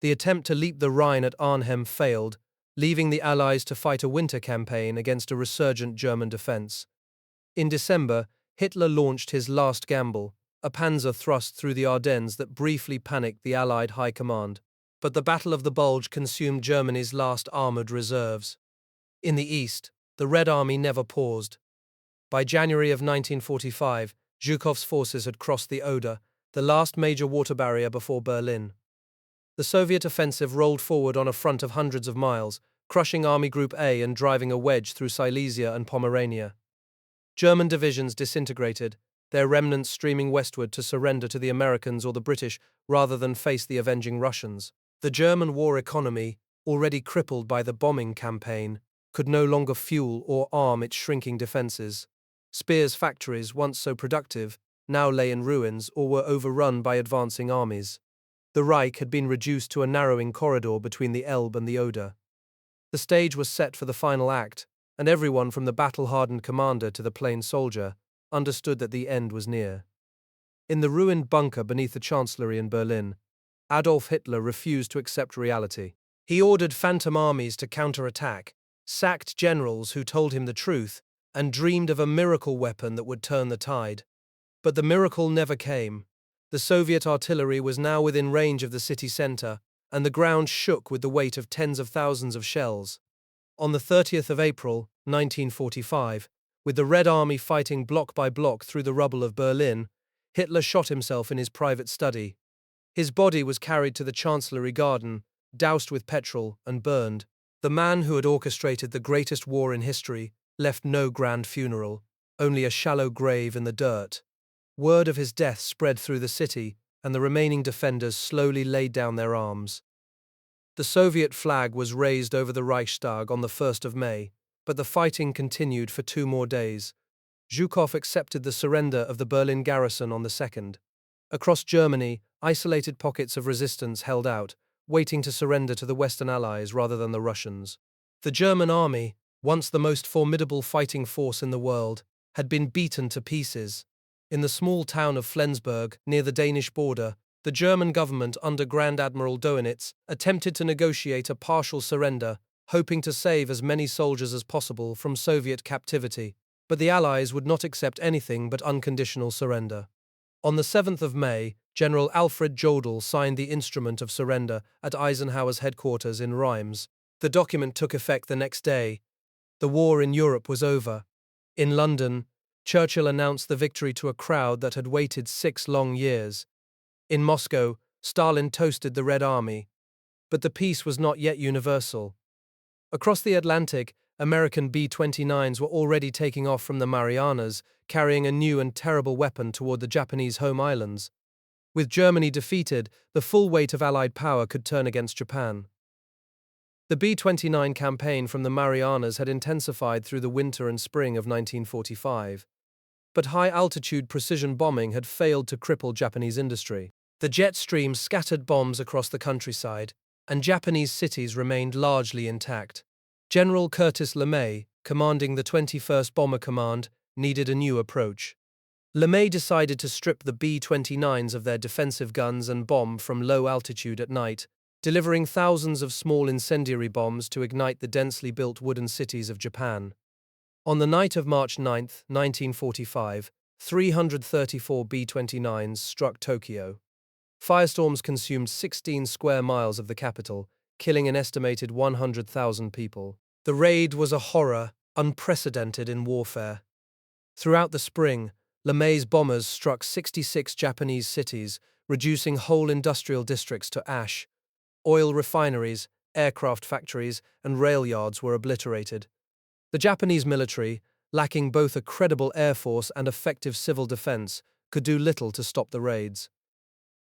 The attempt to leap the Rhine at Arnhem failed, leaving the Allies to fight a winter campaign against a resurgent German defense. In December, Hitler launched his last gamble, a panzer thrust through the Ardennes that briefly panicked the Allied high command. But the Battle of the Bulge consumed Germany's last armored reserves. In the east, the Red Army never paused. By January of 1945, Zhukov's forces had crossed the Oder, the last major water barrier before Berlin. The Soviet offensive rolled forward on a front of hundreds of miles, crushing Army Group A and driving a wedge through Silesia and Pomerania. German divisions disintegrated, their remnants streaming westward to surrender to the Americans or the British rather than face the avenging Russians. The German war economy, already crippled by the bombing campaign, could no longer fuel or arm its shrinking defenses. Speer's factories, once so productive, now lay in ruins or were overrun by advancing armies. The Reich had been reduced to a narrowing corridor between the Elbe and the Oder. The stage was set for the final act, and everyone from the battle-hardened commander to the plain soldier understood that the end was near. In the ruined bunker beneath the Chancellery in Berlin, Adolf Hitler refused to accept reality. He ordered phantom armies to counterattack, sacked generals who told him the truth, and dreamed of a miracle weapon that would turn the tide. But the miracle never came. The Soviet artillery was now within range of the city center, and the ground shook with the weight of tens of thousands of shells. On the 30th of April, 1945, with the Red Army fighting block by block through the rubble of Berlin, Hitler shot himself in his private study. His body was carried to the Chancellery garden, doused with petrol and burned. The man who had orchestrated the greatest war in history left no grand funeral, only a shallow grave in the dirt. Word of his death spread through the city, and the remaining defenders slowly laid down their arms. The Soviet flag was raised over the Reichstag on the 1st of May, but the fighting continued for 2 more days. Zhukov accepted the surrender of the Berlin garrison on the 2nd. Across Germany, isolated pockets of resistance held out, waiting to surrender to the Western Allies rather than the Russians. The German army, once the most formidable fighting force in the world, had been beaten to pieces. In the small town of Flensburg, near the Danish border, the German government under Grand Admiral Dönitz attempted to negotiate a partial surrender, hoping to save as many soldiers as possible from Soviet captivity, but the Allies would not accept anything but unconditional surrender. On the 7th of May, General Alfred Jodl signed the instrument of surrender at Eisenhower's headquarters in Reims. The document took effect the next day. The war in Europe was over. In London, Churchill announced the victory to a crowd that had waited 6 long years. In Moscow, Stalin toasted the Red Army. But the peace was not yet universal. Across the Atlantic, American B-29s were already taking off from the Marianas, carrying a new and terrible weapon toward the Japanese home islands. With Germany defeated, the full weight of Allied power could turn against Japan. The B-29 campaign from the Marianas had intensified through the winter and spring of 1945. But high-altitude precision bombing had failed to cripple Japanese industry. The jet stream scattered bombs across the countryside, and Japanese cities remained largely intact. General Curtis LeMay, commanding the 21st Bomber Command, needed a new approach. LeMay decided to strip the B-29s of their defensive guns and bomb from low altitude at night, delivering thousands of small incendiary bombs to ignite the densely built wooden cities of Japan. On the night of March 9, 1945, 334 B-29s struck Tokyo. Firestorms consumed 16 square miles of the capital, killing an estimated 100,000 people. The raid was a horror, unprecedented in warfare. Throughout the spring, LeMay's bombers struck 66 Japanese cities, reducing whole industrial districts to ash. Oil refineries, aircraft factories, and rail yards were obliterated. The Japanese military, lacking both a credible air force and effective civil defense, could do little to stop the raids.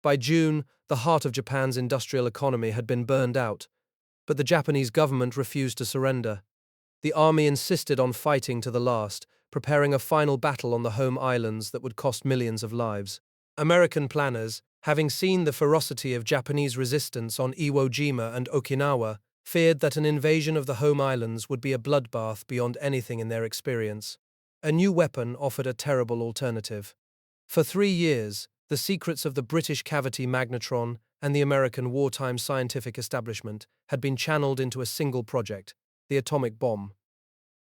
By June, the heart of Japan's industrial economy had been burned out, but the Japanese government refused to surrender. The army insisted on fighting to the last, preparing a final battle on the home islands that would cost millions of lives. American planners, having seen the ferocity of Japanese resistance on Iwo Jima and Okinawa, feared that an invasion of the home islands would be a bloodbath beyond anything in their experience. A new weapon offered a terrible alternative. For 3 years, the secrets of the British cavity magnetron and the American wartime scientific establishment had been channeled into a single project, the atomic bomb.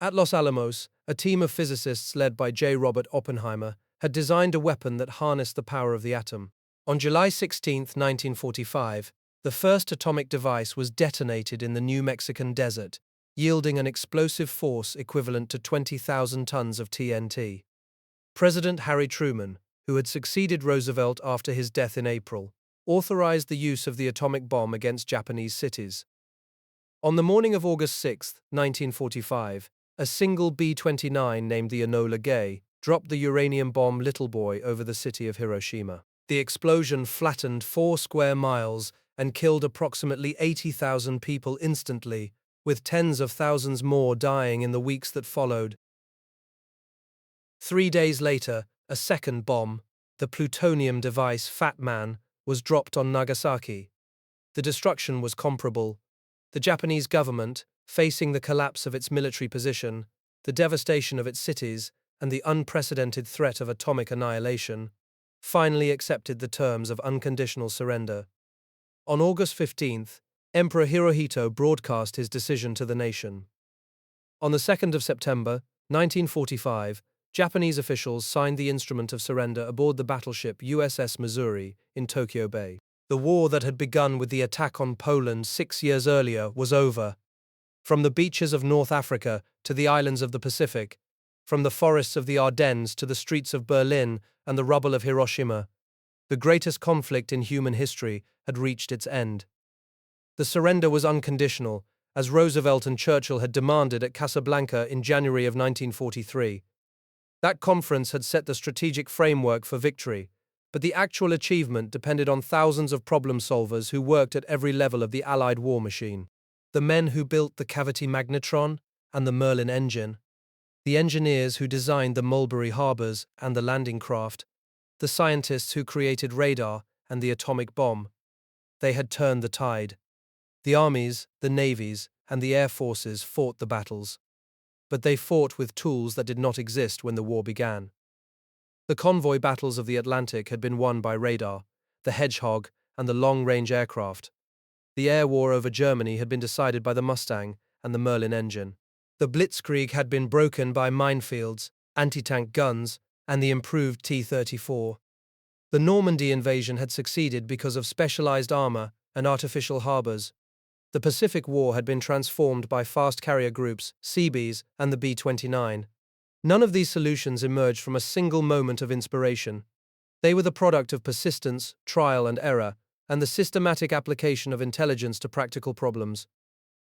At Los Alamos, a team of physicists led by J. Robert Oppenheimer had designed a weapon that harnessed the power of the atom. On July 16, 1945, the first atomic device was detonated in the New Mexican desert, yielding an explosive force equivalent to 20,000 tons of TNT. President Harry Truman, who had succeeded Roosevelt after his death in April, authorized the use of the atomic bomb against Japanese cities. On the morning of August 6, 1945, a single B-29 named the Enola Gay dropped the uranium bomb Little Boy over the city of Hiroshima. The explosion flattened 4 square miles and killed approximately 80,000 people instantly, with tens of thousands more dying in the weeks that followed. 3 days later, a second bomb, the plutonium device Fat Man, was dropped on Nagasaki. The destruction was comparable. The Japanese government, facing the collapse of its military position, the devastation of its cities, and the unprecedented threat of atomic annihilation, finally accepted the terms of unconditional surrender. On August 15th, Emperor Hirohito broadcast his decision to the nation. On the 2nd of September, 1945, Japanese officials signed the instrument of surrender aboard the battleship USS Missouri in Tokyo Bay. The war that had begun with the attack on Poland 6 years earlier was over. From the beaches of North Africa to the islands of the Pacific, from the forests of the Ardennes to the streets of Berlin and the rubble of Hiroshima, the greatest conflict in human history had reached its end. The surrender was unconditional, as Roosevelt and Churchill had demanded at Casablanca in January of 1943. That conference had set the strategic framework for victory, but the actual achievement depended on thousands of problem solvers who worked at every level of the Allied war machine. The men who built the cavity magnetron and the Merlin engine, the engineers who designed the Mulberry harbors and the landing craft, the scientists who created radar and the atomic bomb. They had turned the tide. The armies, the navies, and the air forces fought the battles. But they fought with tools that did not exist when the war began. The convoy battles of the Atlantic had been won by radar, the Hedgehog, and the long-range aircraft. The air war over Germany had been decided by the Mustang and the Merlin engine. The Blitzkrieg had been broken by minefields, anti-tank guns, and the improved T-34. The Normandy invasion had succeeded because of specialized armor and artificial harbors. The Pacific War had been transformed by fast carrier groups, Seabees, and the B-29. None of these solutions emerged from a single moment of inspiration. They were the product of persistence, trial and error, and the systematic application of intelligence to practical problems.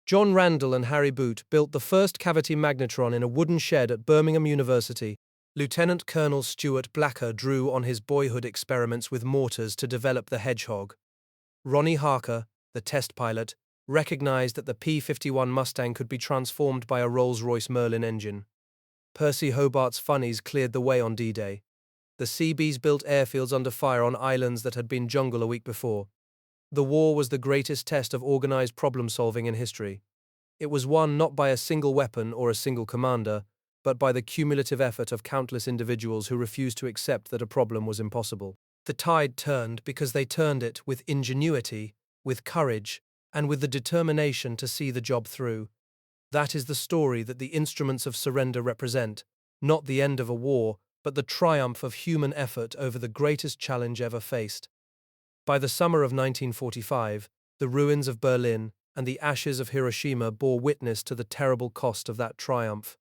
John Randall and Harry Boot built the first cavity magnetron in a wooden shed at Birmingham University. Lieutenant Colonel Stuart Blacker drew on his boyhood experiments with mortars to develop the Hedgehog. Ronnie Harker, the test pilot, recognized that the P-51 Mustang could be transformed by a Rolls-Royce Merlin engine. Percy Hobart's Funnies cleared the way on D-Day. The Seabees built airfields under fire on islands that had been jungle a week before. The war was the greatest test of organized problem-solving in history. It was won not by a single weapon or a single commander, but by the cumulative effort of countless individuals who refused to accept that a problem was impossible. The tide turned because they turned it with ingenuity, with courage, and with the determination to see the job through. That is the story that the instruments of surrender represent, not the end of a war, but the triumph of human effort over the greatest challenge ever faced. By the summer of 1945, the ruins of Berlin and the ashes of Hiroshima bore witness to the terrible cost of that triumph.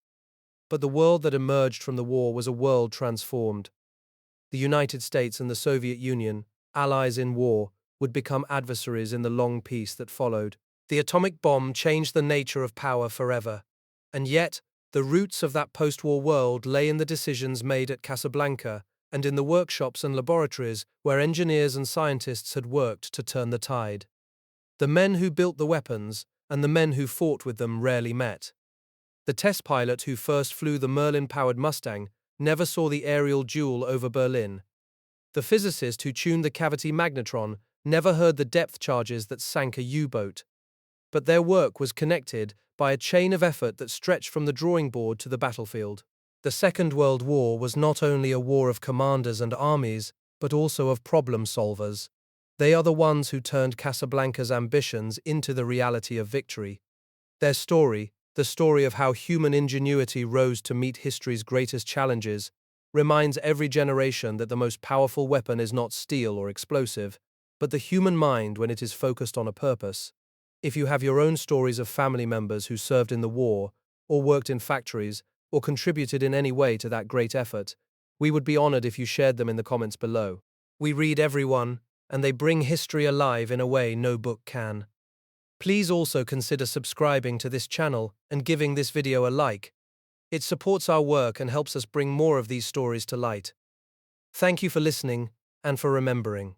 But the world that emerged from the war was a world transformed. The United States and the Soviet Union, allies in war, would become adversaries in the long peace that followed. The atomic bomb changed the nature of power forever. And yet, the roots of that post-war world lay in the decisions made at Casablanca and in the workshops and laboratories where engineers and scientists had worked to turn the tide. The men who built the weapons and the men who fought with them rarely met. The test pilot who first flew the Merlin-powered Mustang never saw the aerial duel over Berlin. The physicist who tuned the cavity magnetron never heard the depth charges that sank a U-boat. But their work was connected by a chain of effort that stretched from the drawing board to the battlefield. The Second World War was not only a war of commanders and armies, but also of problem solvers. They are the ones who turned Casablanca's ambitions into the reality of victory. Their story, the story of how human ingenuity rose to meet history's greatest challenges, reminds every generation that the most powerful weapon is not steel or explosive, but the human mind when it is focused on a purpose. If you have your own stories of family members who served in the war, or worked in factories, or contributed in any way to that great effort, we would be honored if you shared them in the comments below. We read everyone, and they bring history alive in a way no book can. Please also consider subscribing to this channel and giving this video a like. It supports our work and helps us bring more of these stories to light. Thank you for listening and for remembering.